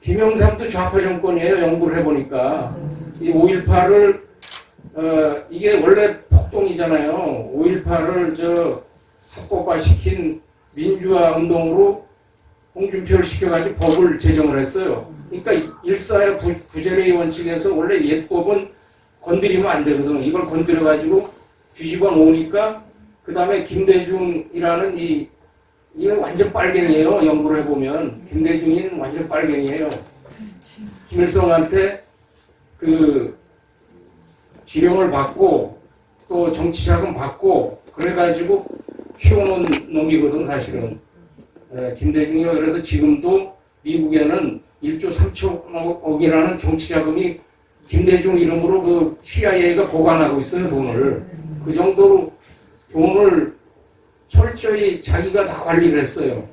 김영삼도 좌파 정권이에요. 연구를 해보니까 이 5.18을 이게 원래 폭동이잖아요. 5.18을 합법화시킨 민주화 운동으로 홍준표를 시켜가지고 법을 제정을 했어요. 그러니까 일사의 부재래의 원칙에서 원래 옛법은 건드리면 안 되거든. 이걸 건드려가지고 뒤집어 놓으니까 그 다음에 김대중이라는 이게 완전 빨갱이에요. 연구를 해보면 김대중이는 완전 빨갱이에요. 김일성한테 그 지령을 받고 또 정치자금 받고 그래가지고 키워놓은 놈이거든 사실은. 김대중이요. 그래서 지금도 미국에는 1조 3천억이라는 정치자금이 김대중 이름으로 그 CIA가 보관하고 있어요. 돈을. 그 정도로 돈을 철저히 자기가 다 관리를 했어요.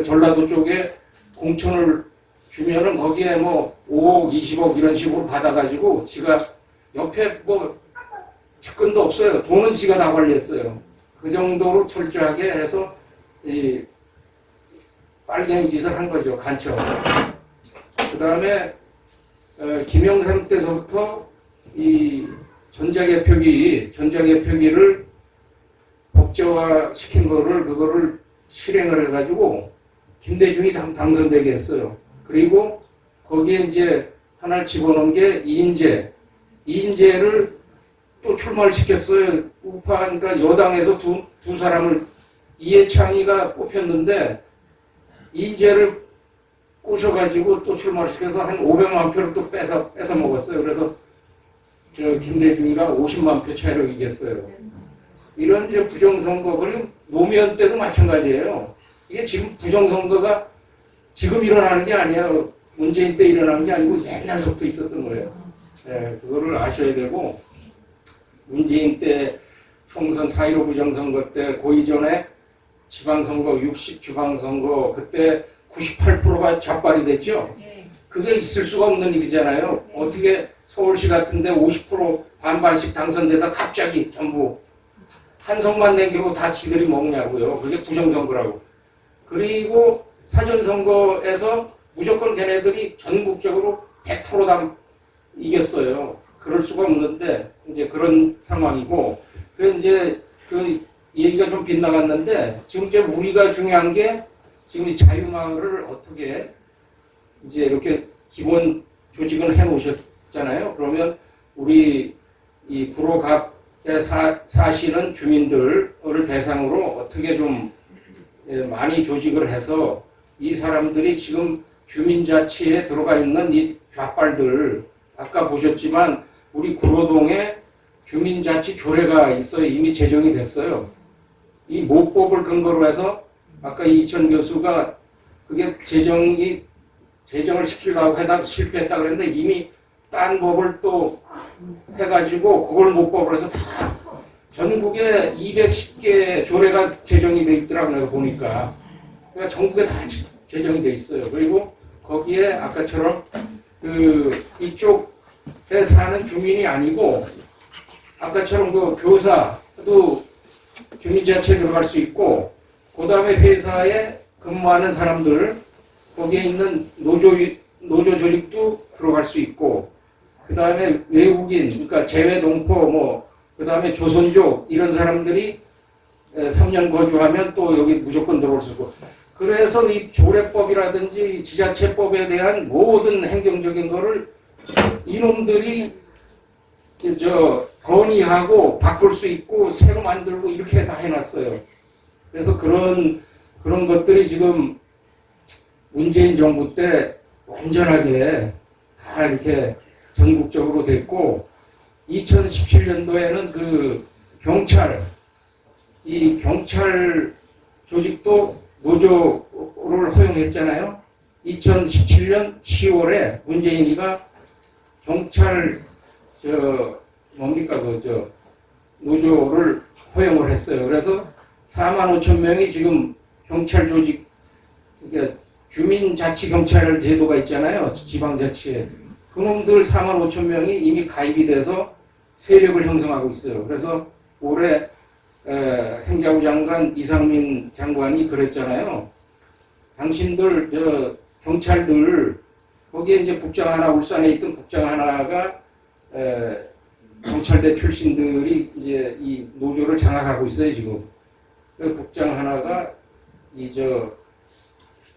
전라도 쪽에 공천을 주면은 거기에 뭐 5억, 20억 이런 식으로 받아가지고 지가 옆에 뭐 측근도 없어요. 돈은 지가 다 관리했어요. 그 정도로 철저하게 해서 이 빨갱이 짓을 한 거죠. 간첩. 그 다음에 김영삼 때서부터 이 전자개표기를 법제화 시킨 그거를 실행을 해가지고 김대중이 당선되게 했어요. 그리고 거기에 이제 하나 집어넣은 게 이인재를 또 출마를 시켰어요. 우파, 그러니까 여당에서 두 사람을 이해창이가 뽑혔는데 이인재를 꼬셔가지고 또 출마를 시켜서 한 500만 표를 또 뺏어 먹었어요. 그래서 김대중이가 50만 표 차이로 이겼어요. 이런 이제 부정선거, 그리고 노무현 때도 마찬가지예요. 이게 지금 부정선거가 지금 일어나는 게 아니에요. 문재인 때 일어나는 게 아니고 옛날부터 있었던 거예요. 네, 그거를 아셔야 되고, 문재인 때 총선 4.15 부정선거 때 그 이전에 지방선거 60 주방선거 그때 98%가 좌빨이 됐죠. 그게 있을 수가 없는 일이잖아요. 어떻게 서울시 같은데 50% 반반씩 당선돼서 갑자기 전부 한 석만 내기로 다 지들이 먹냐고요. 그게 부정선거라고. 그리고 사전선거에서 무조건 걔네들이 전국적으로 100% 다 이겼어요. 그럴 수가 없는데 이제 그런 상황이고, 그 이제 그 얘기가 좀 빗나갔는데 지금 이제 우리가 중요한 게 지금 이 자유마을을 어떻게 이제 이렇게 기본 조직을 해 놓으셨잖아요. 그러면 우리 이 구로갑에 사시는 주민들을 대상으로 어떻게 좀 많이 조직을 해서 이 사람들이 지금 주민자치에 들어가 있는 이 좌빨들, 아까 보셨지만 우리 구로동에 주민자치 조례가 있어요. 이미 제정이 됐어요. 이 모법을 근거로 해서 아까 이천 교수가 그게 제정을 시키려고 하다가 실패했다 그랬는데 이미 딴 법을 또 해가지고 그걸 모법으로 해서 다 전국에 210개 조례가 제정이 돼 있더라고요. 보니까. 그러니까 전국에 다 제정이 돼 있어요. 그리고 거기에 아까처럼 그 이쪽에 사는 주민이 아니고 아까처럼 그 교사도 주민자치에 들어갈 수 있고, 그 다음에 회사에 근무하는 사람들, 거기에 있는 노조 조직도 들어갈 수 있고, 그 다음에 외국인, 그러니까 재외동포, 그 다음에 조선족, 이런 사람들이 3년 거주하면 또 여기 무조건 들어올 수 있고, 그래서 이 조례법이라든지 지자체법에 대한 모든 행정적인 거를 이놈들이 건의하고 바꿀 수 있고 새로 만들고 이렇게 다 해놨어요. 그래서 그런 것들이 지금 문재인 정부 때 완전하게 다 이렇게 전국적으로 됐고, 2017년도에는 그 이 경찰 조직도 노조를 허용했잖아요. 2017년 10월에 문재인이가 경찰 노조를 허용을 했어요. 그래서 4만 5천 명이 지금 경찰 조직, 그러니까 주민자치경찰 제도가 있잖아요. 지방자치에. 그놈들 4만 5천 명이 이미 가입이 돼서 세력을 형성하고 있어요. 그래서 올해 행자부 장관 이상민 장관이 그랬잖아요. 당신들 저 경찰들 거기에 이제 국장 하나 울산에 있던 국장 하나가 경찰대 출신들이 이제 이 노조를 장악하고 있어요 지금. 그 국장 하나가 이 저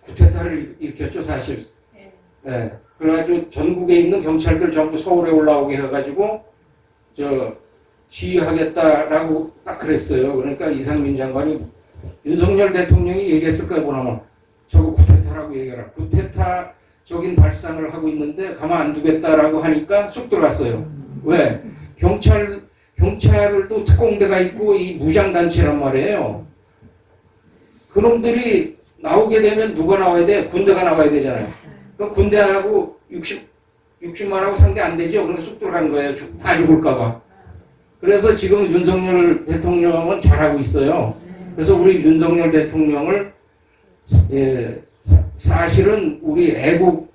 쿠데타를 일으켰죠 사실. 예. 그래가지고 전국에 있는 경찰들 전부 서울에 올라오게 해가지고 저 시위하겠다라고 딱 그랬어요. 그러니까 이상민 장관이 윤석열 대통령이 얘기했을 거예요. 뭐냐면 저거 쿠데타라고 얘기해라. 쿠데타적인 발상을 하고 있는데 가만 안 두겠다라고 하니까 쑥 들어갔어요. 왜? 경찰도 특공대가 있고 이 무장단체란 말이에요. 그놈들이 나오게 되면 누가 나와야 돼? 군대가 나와야 되잖아요. 그럼 군대하고 60만하고 상대 안 되죠? 그러면 쑥 들어간 거예요. 다 죽을까봐. 그래서 지금 윤석열 대통령은 잘하고 있어요. 그래서 우리 윤석열 대통령을 사실은 우리 애국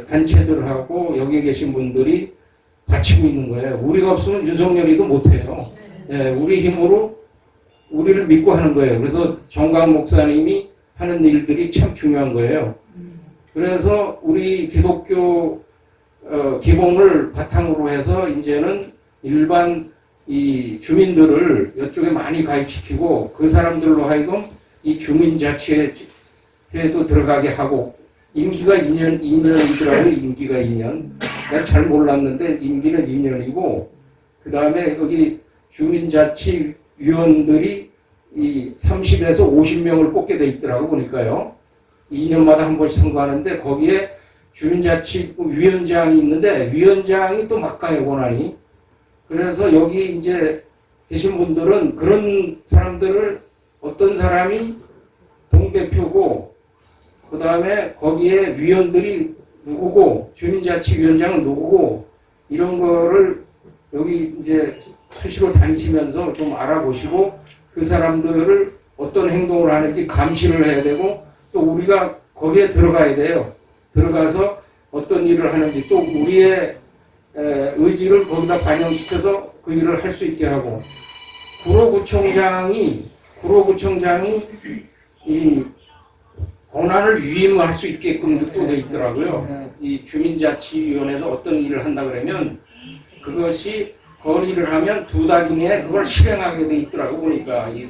단체들하고 여기 계신 분들이 바치고 있는 거예요. 우리가 없으면 윤석열이도 못해요. 우리 힘으로 우리를 믿고 하는 거예요. 그래서 정강 목사님이 하는 일들이 참 중요한 거예요. 그래서 우리 기독교 기본을 바탕으로 해서 이제는 일반 이 주민들을 이쪽에 많이 가입시키고 그 사람들로 하여금 이 주민자치에도 들어가게 하고 임기가 2년이더라고요. 임기가 2년. 내가 잘 몰랐는데 임기는 2년이고 그 다음에 여기 주민자치위원들이 이 30에서 50명을 뽑게 돼 있더라고 보니까요. 2년마다 한 번씩 선거하는데 거기에 주민자치위원장이 있는데 위원장이 또 막강해 권한이. 그래서 여기 이제 계신 분들은 그런 사람들을 어떤 사람이 동대표고 그 다음에 거기에 위원들이 누구고 주민자치위원장은 누구고 이런 거를 여기 이제 수시로 다니시면서 좀 알아보시고 그 사람들을 어떤 행동을 하는지 감시를 해야 되고 또 우리가 거기에 들어가야 돼요. 들어가서 어떤 일을 하는지 또 우리의 의지를 거기다 반영시켜서 그 일을 할 수 있게 하고 구로구청장이 이 권한을 위임할 수 있게끔 또 돼 있더라고요. 이 주민자치위원회에서 어떤 일을 한다 그러면 그것이 건의를 하면 2달 이내에 그걸 실행하게 돼 있더라고 보니까 이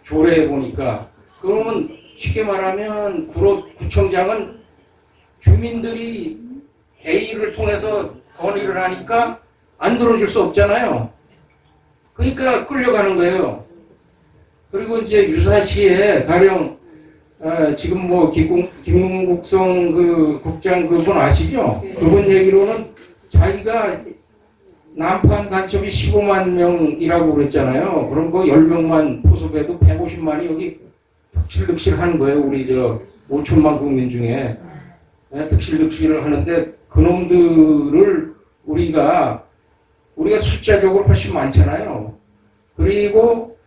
조례에 보니까. 그러면 쉽게 말하면 구청장은 주민들이 대의를 통해서 건의를 하니까 안 들어줄 수 없잖아요. 그러니까 끌려가는 거예요. 그리고 이제 유사시에 가령 지금 뭐 김국성 그 국장 그분 아시죠? 그분 얘기로는 자기가 남판 간첩이 15만 명이라고 그랬잖아요. 그럼 그 10명만 포섭해도 150만이 여기 득실득실 하는 거예요. 우리 저 5천만 국민 중에 득실득실을 하는데 그놈들을 우리가 숫자적으로 훨씬 많잖아요. 그리고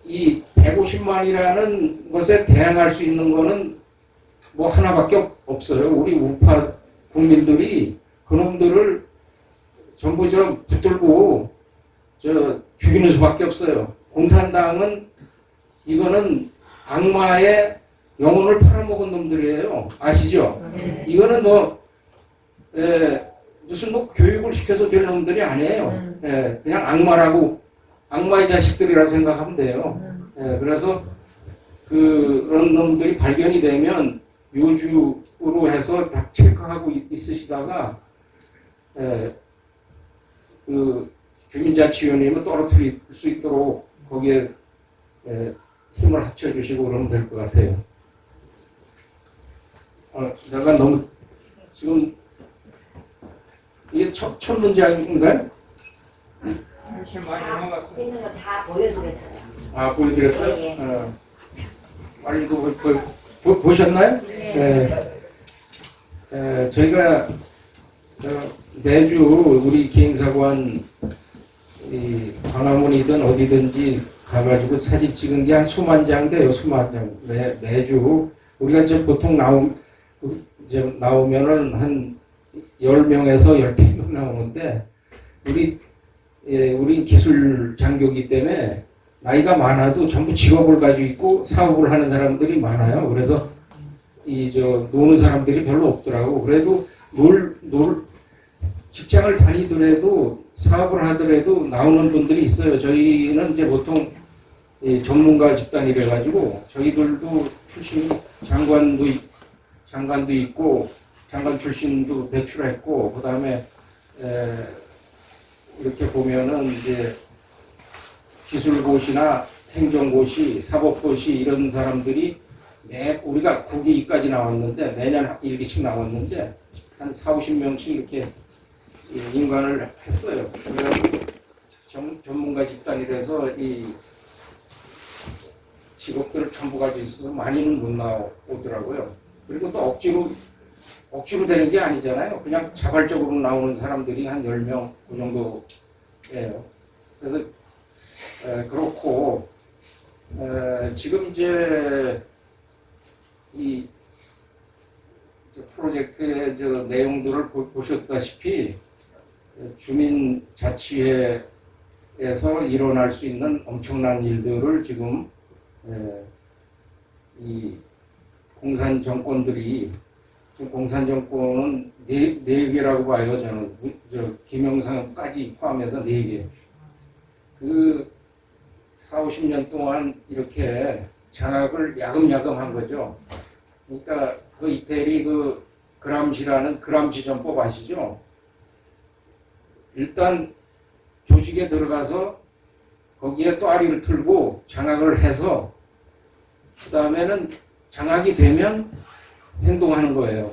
이 150만이라는 것에 대항할 수 있는 거는 뭐 하나밖에 없어요. 우리 우파 국민들이 그놈들을 전부 붙들고 죽이는 수밖에 없어요. 공산당은 이거는 악마의 영혼을 팔아먹은 놈들이에요. 아시죠? 이거는 무슨 교육을 시켜서 될 놈들이 아니에요. 그냥 악마의 자식들이라고 생각하면 돼요. 그래서 그런 놈들이 발견이 되면 요주로 해서 다 체크하고 있으시다가 그 주민자치위원회는 떨어뜨릴 수 있도록 거기에 힘을 합쳐주시고 그러면 될 것 같아요. 내가 너무 지금 이게 첫 문장인가요? 있는 거 다 보여드렸어요. 아, 보여드렸어요? 예. 빨리 보셨나요? 네. 저희가 매주 우리 기행사관 광화문이든 어디든지 가가지고 사진 찍은 게 한 수만 장 돼요. 수만 장. 매주 우리가 보통 나오면은 한 10명에서 10명 나오는데 우리 기술 장교기 때문에 나이가 많아도 전부 직업을 가지고 있고 사업을 하는 사람들이 많아요. 그래서 노는 사람들이 별로 없더라고. 그래도 직장을 다니더라도 사업을 하더라도 나오는 분들이 있어요. 저희는 이제 보통 전문가 집단이래 가지고 저희들도 출신이 장관도 있고 장관 출신도 배출했고 그다음에 이렇게 보면은 이제 기술고시나 행정고시, 사법고시 이런 사람들이 우리가 9기까지 나왔는데 매년 1기씩 나왔는데 한 40~50명씩 이렇게 인간을 했어요. 그래서 전문가 집단이라서 이 직업들을 전부 가지고 있어서 많이는 못 나오더라고요. 그리고 또 억지로 되는 게 아니잖아요. 그냥 자발적으로 나오는 사람들이 한 10명 그 정도예요. 그래서 그렇고 지금 이제 이 프로젝트의 내용들을 보셨다시피 주민자치회에서 일어날 수 있는 엄청난 일들을 지금 이 공산 정권들이 지금 공산 정권은 네 개라고 봐요. 저는 김영삼까지 포함해서 4개. 그 40~50년 동안 이렇게 장악을 야금야금 한 거죠. 그러니까 그 이태리 그 그람시라는 그람시 전법 아시죠? 일단 조직에 들어가서 거기에 또아리를 틀고 장악을 해서 그 다음에는 장악이 되면 행동하는 거예요.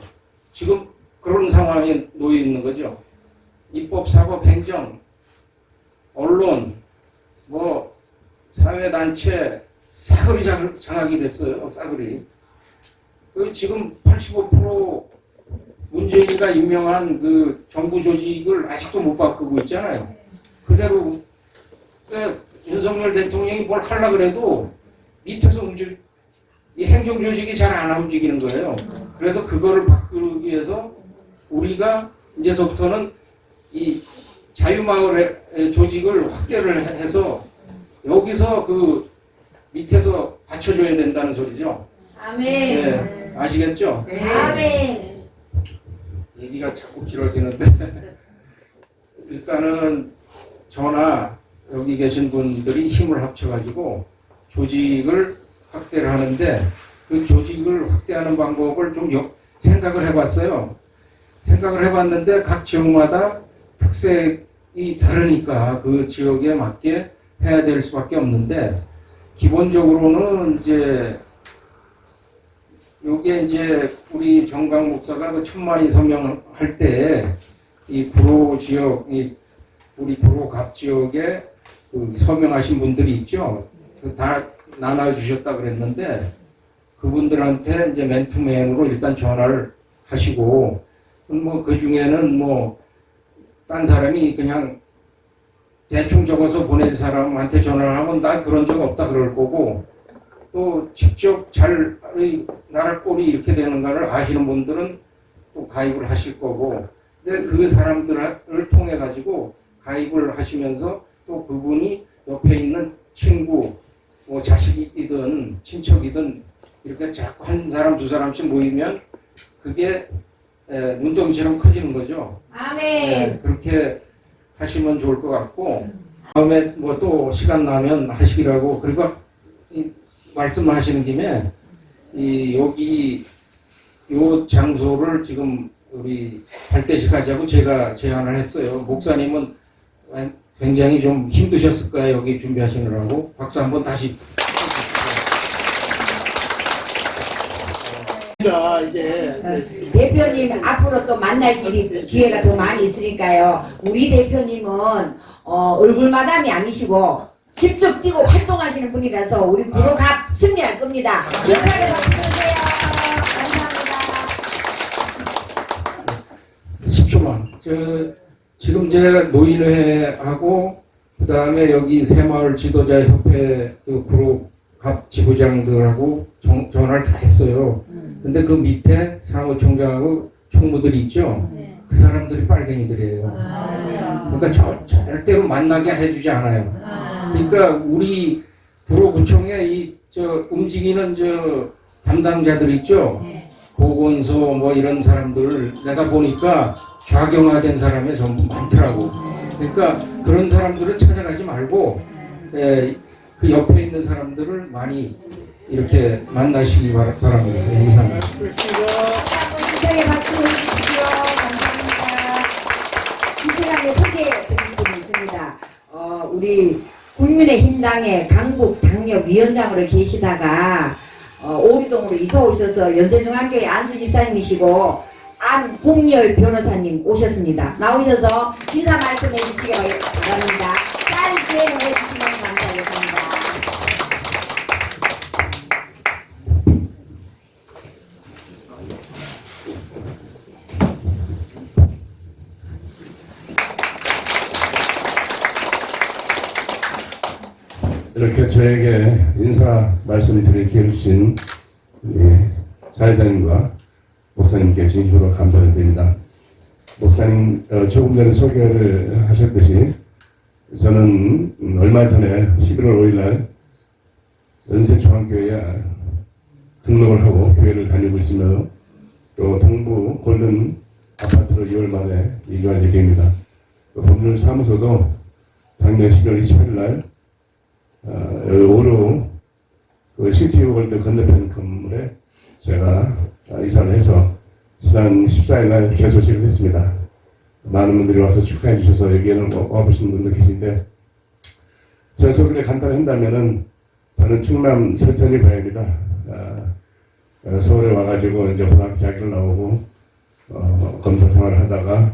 지금 그런 상황에 놓여 있는 거죠. 입법, 사법, 행정, 언론, 사회단체 싸그리 장악이 됐어요. 싸그리. 지금 85% 문재인이가 임명한 그 정부 조직을 아직도 못 바꾸고 있잖아요. 그대로 윤석열 대통령이 뭘 하려고 그래도 밑에서 이 행정 조직이 잘 안 움직이는 거예요. 그래서 그거를 바꾸기 위해서 우리가 이제서부터는 이 자유마을의 조직을 확대를 해서 여기서 그 밑에서 받쳐줘야 된다는 소리죠. 아멘. 네, 아시겠죠? 네. 아멘. 얘기가 자꾸 길어지는데 일단은 저나 여기 계신 분들이 힘을 합쳐가지고 조직을 확대를 하는데 그 조직을 확대하는 방법을 좀 생각을 해봤어요. 생각을 해봤는데 각 지역마다 특색이 다르니까 그 지역에 맞게 해야 될 수밖에 없는데 기본적으로는 이제 요게 이제 우리 정강 목사가 그 천만이 서명할 때 이 구로 지역, 우리 구로 갑 지역에 그 서명하신 분들이 있죠. 다 나눠주셨다 그랬는데 그분들한테 이제 맨투맨으로 일단 전화를 하시고 그 중에는 딴 사람이 그냥 대충 적어서 보낸 사람한테 전화를 하면 난 그런 적 없다 그럴 거고 또 직접 나라 꼴이 이렇게 되는가를 아시는 분들은 또 가입을 하실 거고 근데 그 사람들을 통해 가지고 가입을 하시면서 또 그분이 옆에 있는 친구 자식이든 친척이든 이렇게 자꾸 한 사람 두 사람씩 모이면 그게 눈덩이처럼 커지는 거죠. 아멘. 네, 그렇게 하시면 좋을 것 같고 다음에 또 시간 나면 하시기라고 그리고 말씀하시는 김에 여기 요 장소를 지금 우리 발대식 하자고 제가 제안을 했어요. 목사님은 굉장히 좀 힘드셨을 거예요. 여기 준비하시느라고. 박수 한번 다시. 대표님 앞으로 또 만날 기회가 더 많이 있으니까요. 우리 대표님은 얼굴 마담이 아니시고 직접 뛰고 활동하시는 분이라서 우리 구로갑 승리할 겁니다. 힘차게 박수 주세요. 감사합니다. 10초만. 지금 제가 노인회하고 그다음에 여기 새마을 지도자협회 그 구로갑 지부장들하고 전화를 다 했어요. 근데 그 밑에 사무총장하고 총무들이 있죠. 그 사람들이 빨갱이들이에요. 그러니까 절대로 만나게 해주지 않아요. 그러니까 우리 구로구청에 움직이는 담당자들 있죠. 보건소 뭐 이런 사람들 내가 보니까 좌경화된 사람이 전부 많더라고. 그러니까 그런 사람들을 찾아가지 말고 그 옆에 있는 사람들을 많이 이렇게 만나시기 바랍니다. 감사합니다. 시장에 박수 주십시오. 감사합니다. 이 시간에 소개해드릴 분이 있습니다. 우리 국민의힘당의 강북 당협위원장으로 계시다가 오리동으로 이사 오셔서 연세중학교의 안수 집사님이시고 안홍열 변호사님 오셨습니다. 나오셔서 인사 말씀해 주시기 바랍니다. 짧게 해주시면 감사하겠습니다. 이렇게 저에게 인사 말씀을 드릴 기회를 주신 사회자님과 목사님께 진심으로 감사를 드립니다. 목사님 조금 전에 소개를 하셨듯이 저는 얼마 전에 11월 5일 날 연세중앙교회에 등록을 하고 교회를 다니고 있으며 또 동부 골든 아파트로 2월 말에 이주할 예정입니다. 법률 사무소도 작년 12월 28일 날 오루 시티 월드 건너편 건물에 제가 이사를 해서 지난 14일 날 개소식을 했습니다. 많은 분들이 와서 축하해 주셔서 여기에는 와보신 분도 계신데 제 소개를 간단히 한다면은 저는 충남 서천이 고향입니다. 서울에 와가지고 이제 고등학교 대학을 나오고 검사 생활을 하다가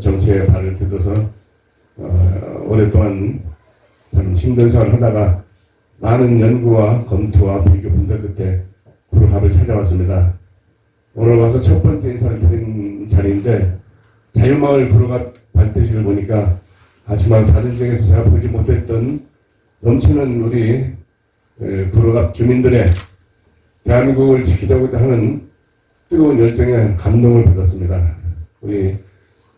정치에 발을 뜯어서 오랫동안 참 힘든 생활을 하다가 많은 연구와 검토와 비교 분석 끝에 구로갑을 찾아왔습니다. 오늘 와서 첫 번째 인사를 드린 자리인데 자유마을 구로갑 발대식을 보니까 하지만 다른 지역에서 제가 보지 못했던 넘치는 우리 구로갑 주민들의 대한민국을 지키자고자 하는 뜨거운 열정에 감동을 받았습니다. 우리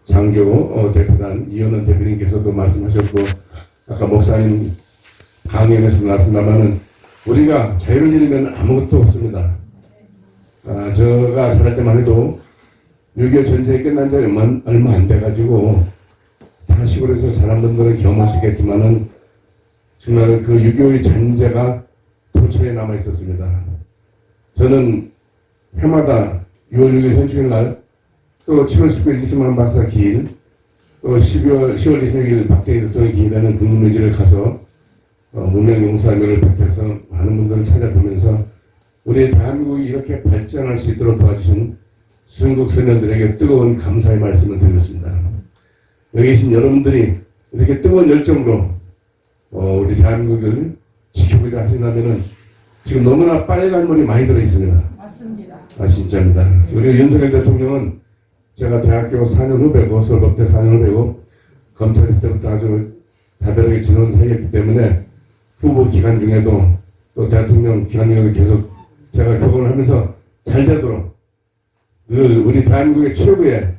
장교 대표단 이현원 대표님께서도 말씀하셨고 아까 목사님 강연에서 말씀하면은 우리가 자유를 잃으면 아무것도 없습니다. 제가 살할 때만 해도 6.25 전쟁이 끝난 지 얼마 안 돼가지고 다 시골에서 사는 분들은 경험하시겠지만은 정말 그 6.25의 잔재가 도처에 남아 있었습니다. 저는 해마다 6월 6일 현충일 날, 또 7월 19일 이승만 박사 기일, 또 10월 26일 박정희 대통령 기일에는 국민묘지를 가서 무명용사묘를 베껴서 많은 분들을 찾아보면서 우리 대한민국이 이렇게 발전할 수 있도록 도와주신 수영국 소년들에게 뜨거운 감사의 말씀을 드렸습니다. 여기 계신 여러분들이 이렇게 뜨거운 열정으로 우리 대한민국을 지키고자 하신다면은 지금 너무나 빨간 물이 많이 들어있습니다. 맞습니다. 진짜입니다. 우리 윤석열 대통령은 제가 대학교 4년 후배고 서울법대 4년 후배고 검찰 있을 때부터 아주 다변하게 지내온 사이였기 때문에 후보 기간 중에도 또 대통령 기간 중에도 계속 제가 교감을 하면서 잘 되도록 우리 대한민국의 최고의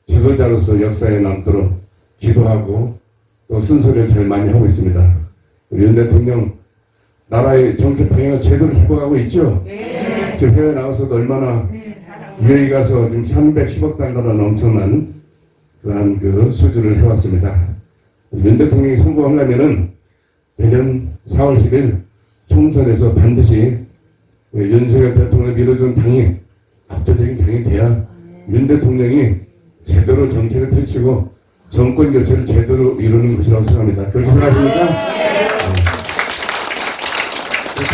지도자로서 역사에 남도록 기도하고 또 쓴소리를 제일 많이 하고 있습니다. 우리 윤 대통령 나라의 정치 방향을 제대로 잡아가고 있죠? 네. 지금 해외 나와서도 얼마나 유해에 가서 지금 310억 달러라는 엄청난 그러한 수주를 해왔습니다. 윤 대통령이 성공하려면은 내년 4월 10일 총선에서 반드시 윤석열 대통령을 밀어준 당이 압도적인 당이 돼야 윤 대통령이 제대로 정치를 펼치고 정권 교체를 제대로 이루는 것이라고 생각합니다. 그렇게 생각하십니까?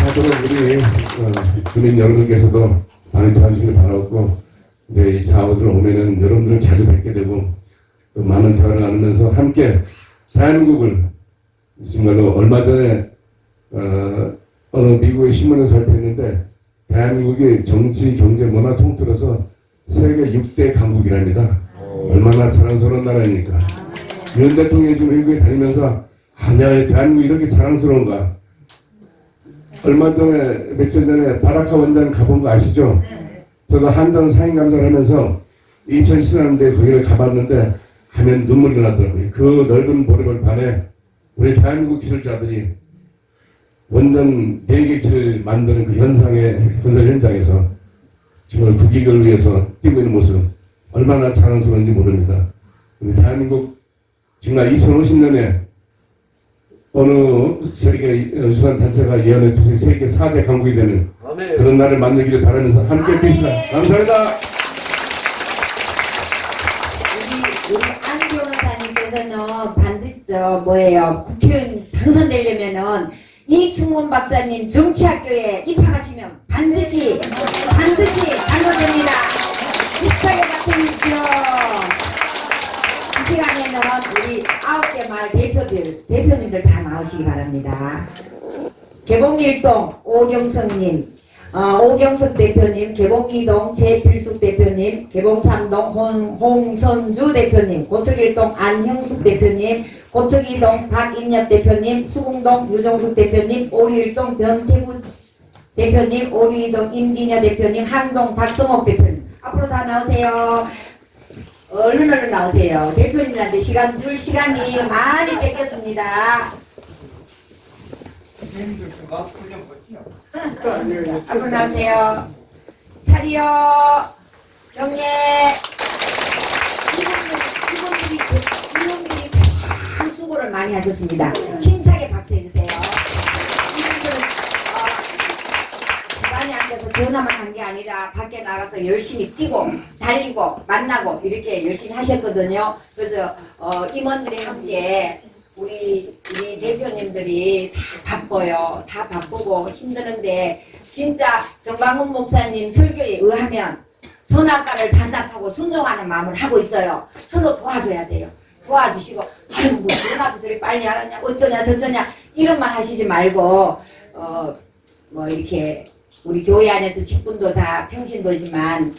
하도록 우리 주민 여러분께서도 많이 도와주시길 바라고 이제 이 사업을 오면은 여러분들을 자주 뵙게 되고 또 많은 대화를 나누면서 함께 대한민국을 정말로 얼마 전에 어느 미국의 신문을 살펴봤는데 대한민국이 정치, 경제, 문화 통틀어서 세계 6대 강국이랍니다. 얼마나 자랑스러운 나라입니까? 윤 대통령이 지금 미국에 다니면서 내가 대한민국이 이렇게 자랑스러운가? 얼마 전에 며칠 전에 바라카 원장 가본 거 아시죠? 저도 한전 사인 감사를 하면서 2013년도에 거기를 가봤는데 가면 눈물이 나더라고요. 그 넓은 보리벌판에 우리 대한민국 기술자들이 원전 4개 만드는 그 건설 현장에서 정말 국익을 위해서 뛰고 있는 모습 얼마나 자랑스러운지 모릅니다. 근데 대한민국 정말 2050년에 어느 세계 유수한 단체가 예언해 주신 세계 4대 강국이 되는 그런 날을 만들기를 바라면서 함께 뛰시다. 감사합니다. 우리 안 변호사님께서는 반드시 국회의원 당선되려면은 이충문 박사님 정치학교에 입학하시면 반드시 당선됩니다. 비슷하게 박수해주십시오. 이 시간에는 우리 9개 마을 대표님들 다 나오시기 바랍니다. 개봉일동 오경성님, 오경석 대표님, 개봉이동 제필숙 대표님, 개봉삼동 홍선주 대표님, 고척일동 안형숙 대표님, 고척이동 박인엽 대표님, 수궁동 유종숙 대표님, 오리일동 변태구 대표님, 오리이동 임기녀 대표님, 항동 박성옥 대표님. 앞으로 다 나오세요. 얼른 나오세요. 대표님들한테 시간 줄 시간이 많이 뺏겼습니다. 마스크 좀 벗지요. 앞으로 나오세요. 차리요. 경례. 이분들이 참 수고를 많이 하셨습니다. 힘차게 박수해 주세요. 이분들은 집안에 앉아서 전화만 한 게 아니라 밖에 나가서 열심히 뛰고 달리고 만나고 이렇게 열심히 하셨거든요. 그래서 임원들이 함께 우리 대표님들이 다 바빠요. 다 바쁘고 힘드는데 진짜 정광훈 목사님 설교에 의하면 선악과를 반납하고 순종하는 마음을 하고 있어요. 서로 도와줘야 돼요. 도와주시고 아유 뭐 누나도 저리 빨리 하느냐 어쩌냐 저쩌냐 이런 말 하시지 말고 뭐 이렇게 우리 교회 안에서 직분도 다 평신도지만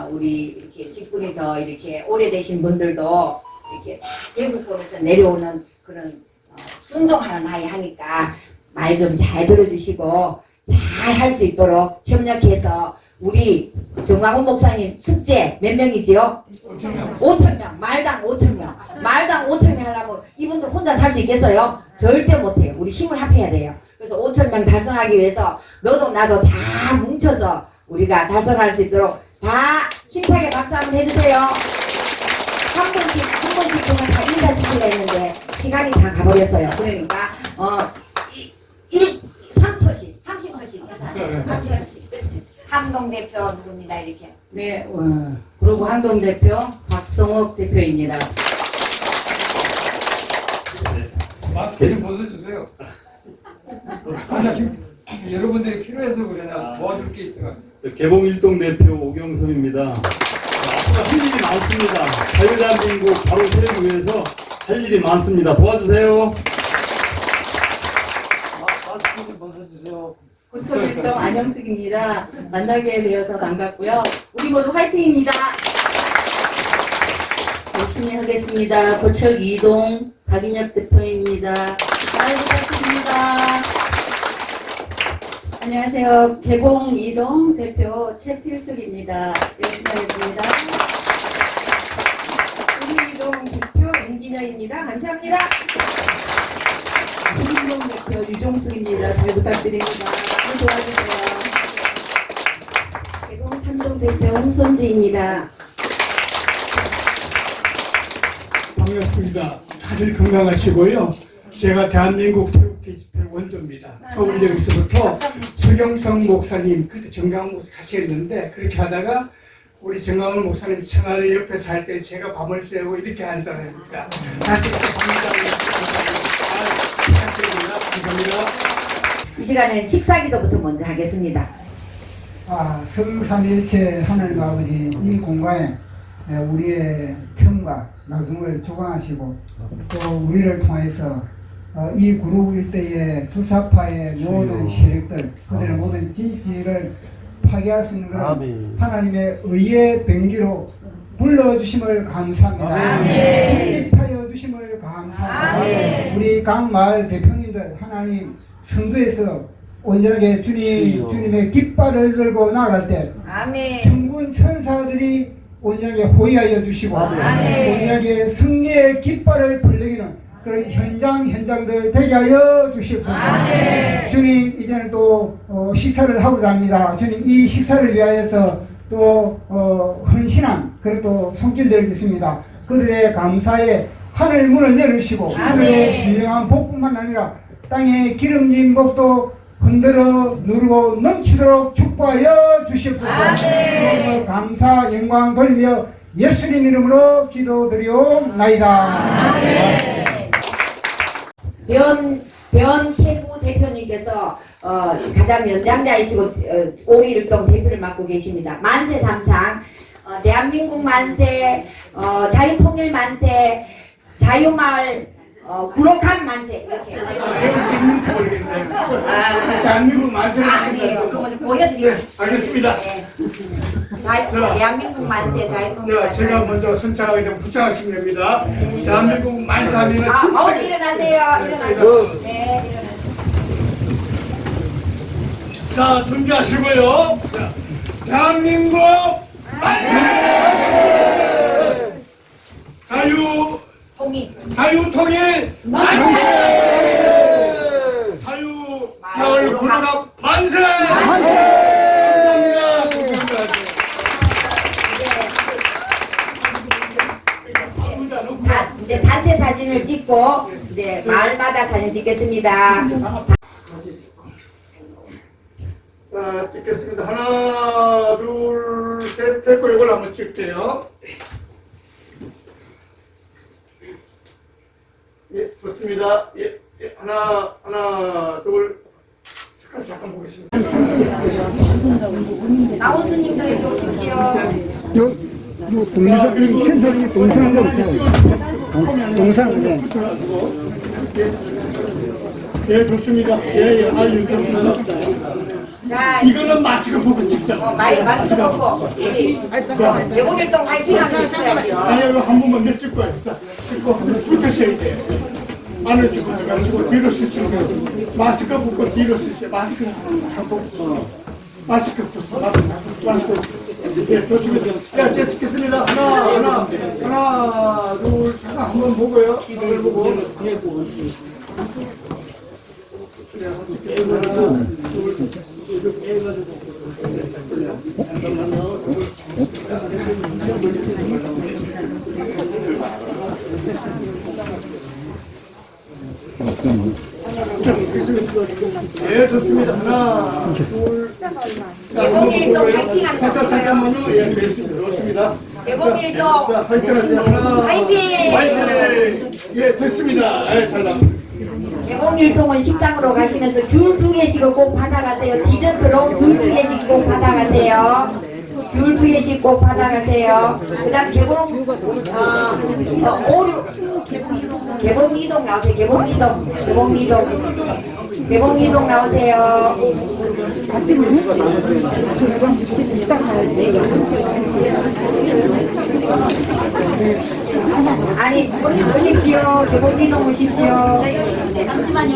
우리 이렇게 직분이 더 이렇게 오래되신 분들도 이렇게 다 대구권에서 내려오는 그런 순종하는 아이 하니까 말 좀 잘 들어주시고 잘 할 수 있도록 협력해서 우리 정광훈 목사님 숙제 몇 명이지요? 5,000명. 말당 5,000명. 말당 5,000명 하려면 이분들 혼자 살 수 있겠어요? 절대 못해요. 우리 힘을 합해야 돼요. 그래서 5,000명 달성하기 위해서 너도 나도 다 뭉쳐서 우리가 달성할 수 있도록 다 힘차게 박수 한번 해주세요. 한 번씩 정말 다 인사시키려 했는데 시간이 다 가버렸어요. 그러니까 3초씩 30초씩 항동 대표 누구입니다 이렇게. 네, 그리고 항동 대표 박성옥 대표입니다. 마스크 좀 벗어주세요. 아니 지금 여러분들이 필요해서 그러냐 도와줄 게 있어가지고. 개봉일동 대표 오경선입니다. 앞으로 할 일이 많습니다. 자유대한민국 바로 세우기 위해서 할 일이 많습니다. 도와주세요. 마스크 좀 벗어주세요. 고척일동 안영숙입니다. 만나게 되어서 반갑고요. 우리 모두 화이팅입니다. 열심히 하겠습니다. 고척 이동 박인엽 대표입니다. 잘 부탁드립니다. 안녕하세요. 개봉 이동 대표 최필숙입니다. 열심히 하겠습니다. 우리 이동 대표 임기녀입니다. 감사합니다. 수림동 대표 유종숙입니다. 잘 부탁드립니다. 많이 도와주세요. 개봉 3동 대표 홍선지입니다. 반갑습니다. 다들 건강하시고요. 제가 대한민국 태극기집회 원조입니다. 서울역에서부터 서경성 목사님, 그때 정강훈 목사 같이 했는데 그렇게 하다가 우리 정강훈 목사님 청와대 옆에서 할 때 제가 밤을 새고 이렇게 한 사람입니다. 다시 감사합니다. 이 시간에는 식사기도부터 먼저 하겠습니다. 성삼일체 하나님 아버지 이 공간에 우리의 처음과 나중을 조강하시고 또 우리를 통해서 이 구루 일대의 주사파의 모든 세력들 그들의 모든 진지를 파괴할 수 있는 그런 하나님의 의의 병기로 불러주심을 감사합니다. 진입하여 주심을 감사합니다. 우리 각 마을 대표님들 하나님 선두에서 온전하게 주님의 깃발을 들고 나갈 때 천군 천사들이 온전하게 호위하여 주시고 온전하게 승리의 깃발을 불리기는 그 현장들 되게 하여 주시옵소서. 주님 이제는 또 식사를 하고자 합니다. 주님 이 식사를 위하여서 또 헌신한 그리고 손길 드리겠습니다. 그들의 감사에 하늘 문을 열으시고 그들의 신령한 복뿐만 아니라 땅에 기름진 복도 흔들어 누르고 넘치도록 축복하여 주시옵소서. 감사 영광 돌리며 예수님 이름으로 기도드리옵나이다. 변태구 대표님께서 가장 연장자이시고 오리일동 대표를 맡고 계십니다. 만세 삼창, 대한민국 만세, 자유통일 만세, 자유마을 구록한 만세 이렇게 대한민국 만세. 아니에요. 그거 보여드릴게요. 알겠습니다. 대한민국 만세, 자유통일 만세. 제가 먼저 선창하게 되면 부창하시면 됩니다. 대한민국 만세하면 어디 일어나세요. 일어나세요. 네, 일어나세요. 자, 준비하시고요. 자, 대한민국 만세! 자유통일 만세! 자유마을 구로갑 만세! 이제 단체 사진을 찍고 이제 마을마다 사진 찍겠습니다. 자, 찍겠습니다. 하나, 둘, 셋, 됐고 이걸 한번 찍게요. 예, 좋습니다. 예, 하나, 둘. 잠깐 보겠습니다. 나원수님도 여기 오십시오. 천천히 동상 예, 좋습니다. 예, 아유, 좋습니다. 자, 이거는 마스크 보고 찍자. 마스크 벗고 우리 여공일동 화이팅 하면 있어야죠. 아니, 이거 한 번만 더 찍고요. 자, 찍고 붙으셔야 돼요. 안을 찍고 들어가시고 뒤로 쓰시고 마스크 벗고 뒤로 쓰시고 마스크 하고 마스크 벗고 마스크 예, 좋습니다. 야, 제가 찍겠습니다. 하나, 둘, 잠깐 한번 보고요. 한번 보고. 예, 좋습니다. 하나, 둘. 개봉일동 화이팅 하면 있어요. 잠깐만요. 예, 좋습니다. 개봉일동 자, 화이팅 하세요. 하나. 화이팅! 화이팅! 예, 됐습니다. 예, 잘 나갑니다. 개봉일동은 식당으로 가시면서 귤 2개씩을 꼭 받아가세요. 디저트로 귤 2개씩 꼭 받아가세요. 귤 2개씩 꼭 받아가세요. 그 다음 개봉이동 나오세요. 개봉이동 나오세요. 아니, 오십시오. 개봉이동 오십시오. 잠시만요.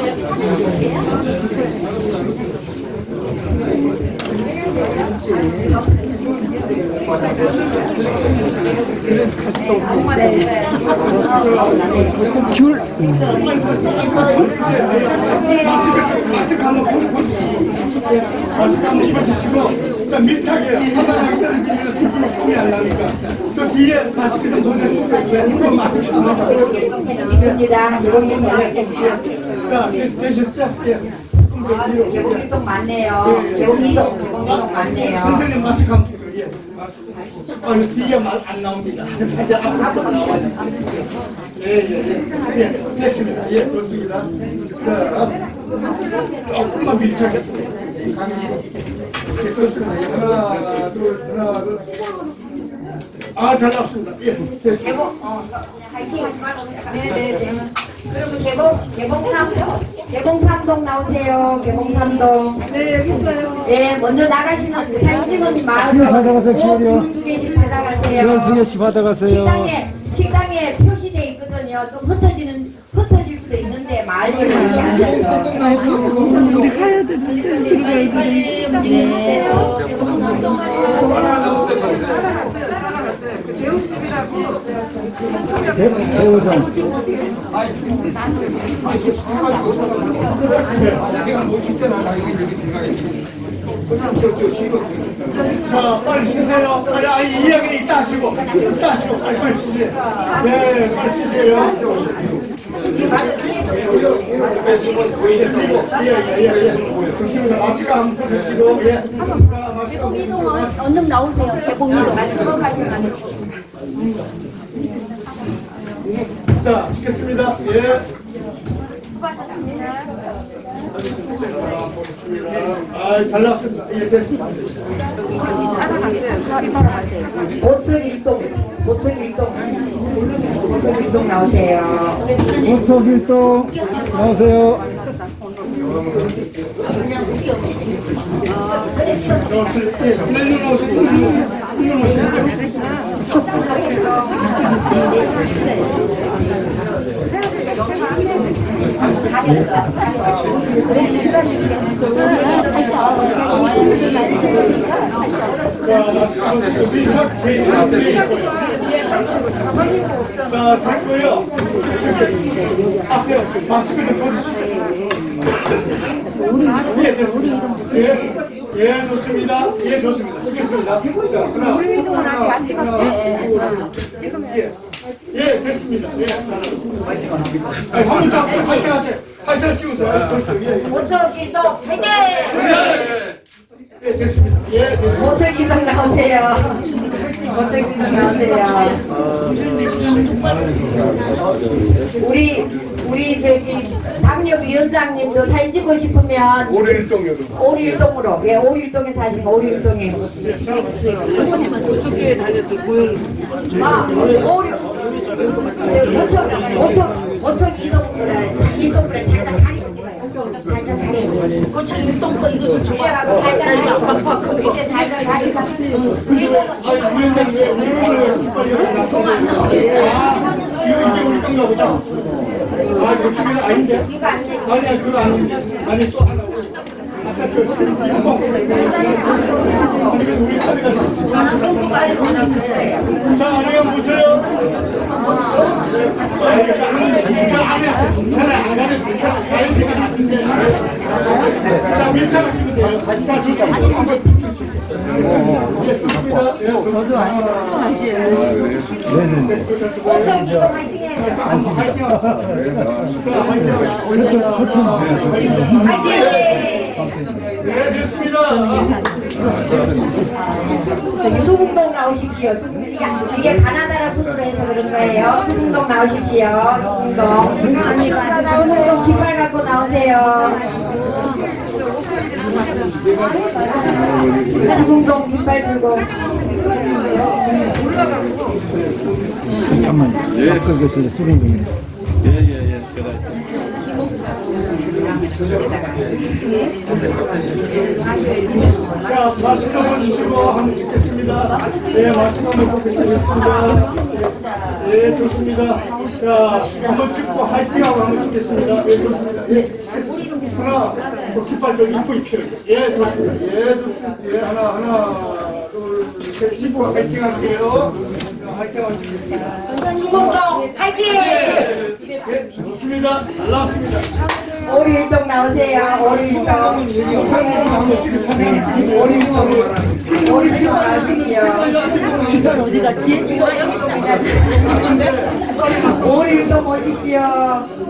줄 마스크 한번 보시고 자, 밀착해요. 사단하게 떨어지면 손으로 폼이 안 나니까 저 뒤에 마스크 좀 보내주세요. 이거 마스크 안 나서 입니다. 자, 되셨죠? 예. 개봉일동 맞네요. 개봉이동 맞네요. 선생님 마스크 한번 보세요. 예. 뒤에 말 안 나옵니다. 사실 앞으로 나와야 예, 됐습니다. 예, 좋습니다. 자, 조금만 밀착해. 예, 좋습니다. 하나, 둘. 아, 잘 나왔습니다. 예, 됐습니다. 화이팅 하지 말고. 네네네. 그리고 개봉삼동 나오세요. 개봉삼동. 네, 여기 있어요. 네, 먼저 나가시는 사진 찍은 마을로 귤 2개씩 받아가세요. 귤 2개씩 받아가세요. 식당에 표시돼 있거든요. 좀 흩어질 수도 있는데 마을을 많이 앉아서. 우리 가야 되는데. 네. 자, 빨리 쉬세요. 빨리, 이야기는 이따 하시고, 빨리 쉬세요. 네, 빨리 쉬세요. 좋습니다. 마스크 한번 드시고, 예. 마스크 한번 얼른 나오세요. 개봉이도 자, 찍겠습니다. 예. 잘 나왔습니다. 예, 됐습니다. 모처일동 나오세요. 모처일동 나오세요. 자, 됐고요. 앞에 마스크 좀 벗으시죠. 예, 됐습니다. 예, 좋습니다. 예, 좋습니다. 찍겠습니다. 자, 하나, 예, 됐습니다. 예, 한번 더, 화이팅 하세요. 화이팅 찍으세요. 모처일동 화이팅! 예, 됐습니다. 예, 됐습니다. 모처일동 나오세요. 모처일동 나오세요. 우리 저기 당협위원장님도 사진 찍고 싶으면 오리일동으로 예 오리일동에 사시면 오리일동에 어떻게 다녔어요? 고용 보통 이동보다 살짝 가리고 찍어요. 살짝 가리고 고창 일동 거 이거 좀 줘봐. 살짝 가리고 밑에 살짝 가리고 이게 우리 건가 보다. 저쪽에는 아닌데? 이거 안 돼. 아니야, 그거 아닌데. 아니, 또 하나. 아까 저 자, 안에 보세요. 자, 밀착하시면 돼요. 자, 좋습니다. 예, 좋습니다. 예, 좋습니다. 모처 이거 화이팅 해야 돼요. 화이팅! 네, 됐습니다. 수북동 나오십시오. 이게 가나다라 순으로 해서 그런 거예요. 수북동 나오십시오. 수북동 깃발 갖고 나오세요. 수북동 깃발 들고. 잠깐만, 잡고 계세요. 수행 중입니다. 자, 마스크 한번 주시고 한번 찍겠습니다. 네, 마스크 한번 찍겠습니다. 네, 좋습니다. 자, 한번 찍고 화이팅하고 한번 찍겠습니다. 네, 좋습니다. 예, 하나, 깃발 좀 입고 입혀요. 예, 좋습니다. 예, 좋습니다. 예, 하나, 둘, 셋, 입고 화이팅 할게요. 화이팅 하고 찍겠습니다. 수북동 화이팅! 네, 좋습니다. 잘 나왔습니다. 오리일동 나오세요. 오리일동. 오리일동 나오십시오. 깃발 어디 갔지? 오리일동 오십시오.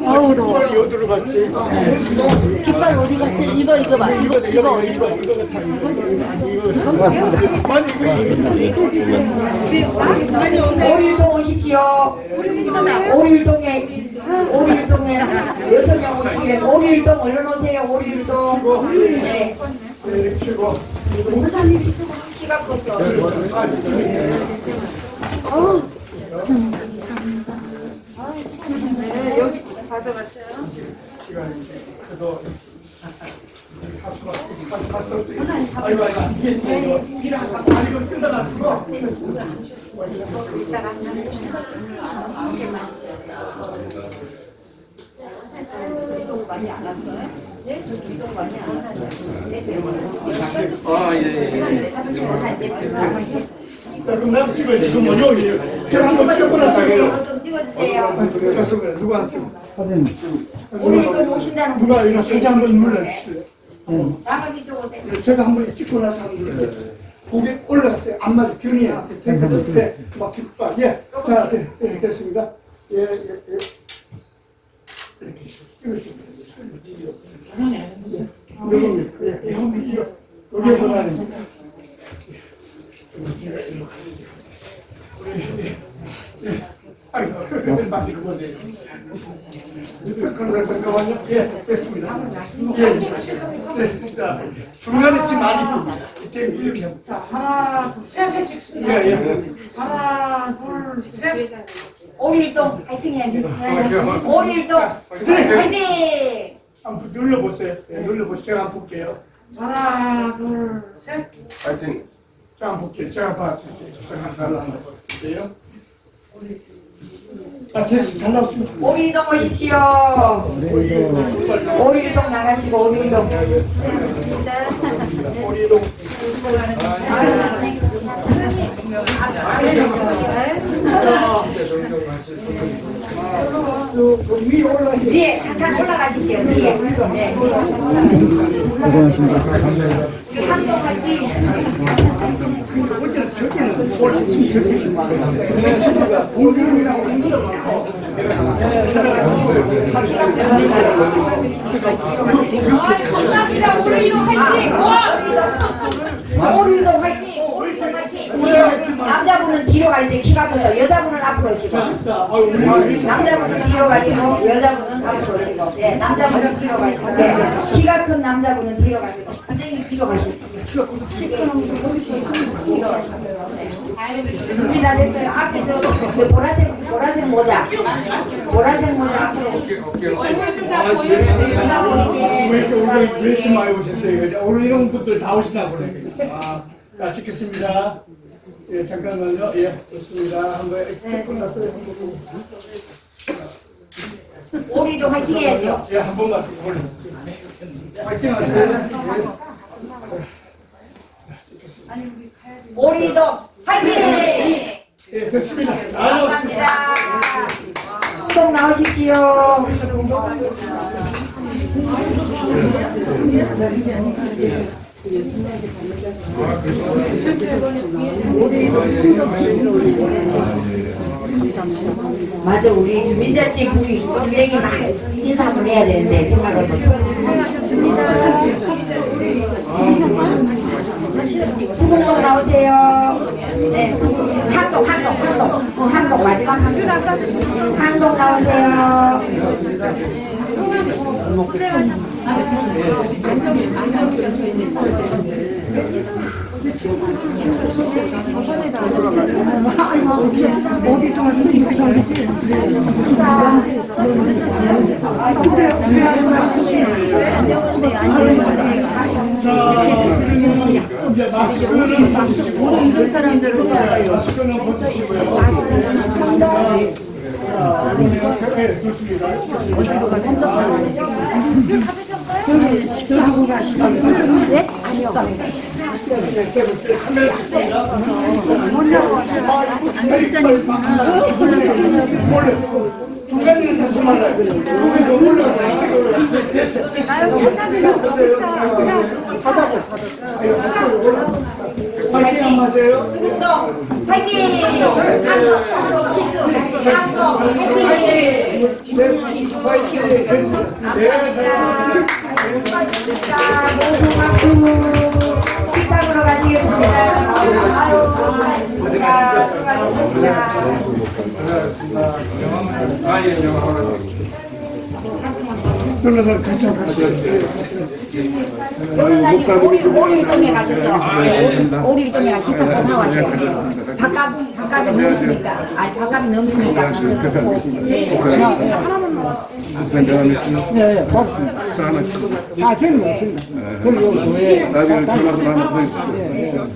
아우 더워. 어디로 갔지? 깃발 어디 갔지? 이거 봐. 이거 어디 거? 오리일동 오십시오. 오리일동에 6명 오시길래 오리일동 얼른 오세요. 오리일동. 네. 키가 컸어. 네, 여기 가져가세요. 아이고, 이거 끝나가지고. 그럼 나도 찍어야 돼. 그럼 뭐요? 제가 저기 한번 찍고 나서 찍어주세요. 좀 찍어주세요. 좋습니다. 누가 안 찍어? 오늘 또 모신다는 누가 분이 이거 이렇게 사진 한번 있는데. 눌러주세요. 나머지 쪽 오세요. 제가 한번 찍고 나서 한번 눌러주세요. 고개 올라갔어요. 안 맞아. 균이에 탱크했을 때막 깃발. 예. 자, 네, 됐습니다. 예, 예, 예. 이렇게 찍으시면 돼요. 요겁니다. 예, 이거. 여기에 보면 아이고, 맞지, 그거네. 잠깐만요. 예, 됐습니다. 예, 자, 중간에 침 많이 봅니다. 이때 이렇게 하고. 자, 하나, 둘, 셋 찍습니다. 예, 예. 하나, 둘, 셋. 오리일동 화이팅 해야지. 오리일동 화이팅! 한번 눌러보세요. 예, 눌러보세요. 제가 한번 볼게요. 하나, 둘, 셋. 파이팅. 제가 한번 볼게요. 제가 봐줄게요. 제가 한번 볼게요. 아, 됐어. 잘 나왔습니다. 오리일동 오십시오. 오리일동 나가시고 오리일동. 오리동. 위에 올라가시죠. 위에 한칸 올라가십시오. 뒤에. 네. 고생하십니다. 한동 화이팅! 어제는 저기는 올 아침 저기 내 친구가 동생이라고 힘들어서 감사합니다. 오리일동 화이팅! 오리일동 화이팅! 오리일동 화이팅! 뒤로. 남자분은 뒤로 가시죠. 키가 커서 여자분은 앞으로 오시고. 남자분은 뒤로 가시고 여자분은 앞으로 오시고. 네, 남자분은 뒤로 가시고. 네. 키가 큰 남자분은 뒤로 가시고. 선생님 뒤로 가시고. 뒤로 가시고. 네. 준비 다 됐어요. 앞에서 그 보라색 모자. 보라색 모자 앞으로. 얼굴 좀다 보여주세요. 왜 이렇게 많이 오셨어요? 오늘 이런 분들 다 오시나 보네. 자, 찍겠습니다. 예, 잠깐만요. 예, 좋습니다. 한번 찍고 나서 한번 오리도 화이팅 해야죠. 예, 한 번만 올려주세요. 화이팅 하세요. 오리도 화이팅! 예, 됐습니다. 감사합니다. 꼭 나오십시오. 맞아, 우리 주민자치 분쟁이 막 인사 한번 해야 되는데 생각을 수국동 나오세요. 네, 한동 마지막 한동 나오세요. 이제 마스크는 벗으시고, 마스크는 벗으시고요. 네, 좋습니다. 식사하고 가시면 네? 식사하고 카메라 찍습니다. 중간에는 다시 말아요. 여기서 올라가서 됐어. 화이팅 안 마세요. 수국동 화이팅! 한동 식수 한동 화이팅! 식당으로 가시겠습니다. 아유, 고생하셨습니다. 수고하셨습니다. 변호사 같이 가시죠. 변호사님 오리일동에 가셔서 오리일동에 가서 식사 꼭 하고 가세요. 밥값이 넘으시니까 밥값이 넘으시니까 가서 하나만 먹었어요. 네, 고맙습니다. 저는 없습니다. 저는 요 교회. 나중에 전화도 하나 보내주세요.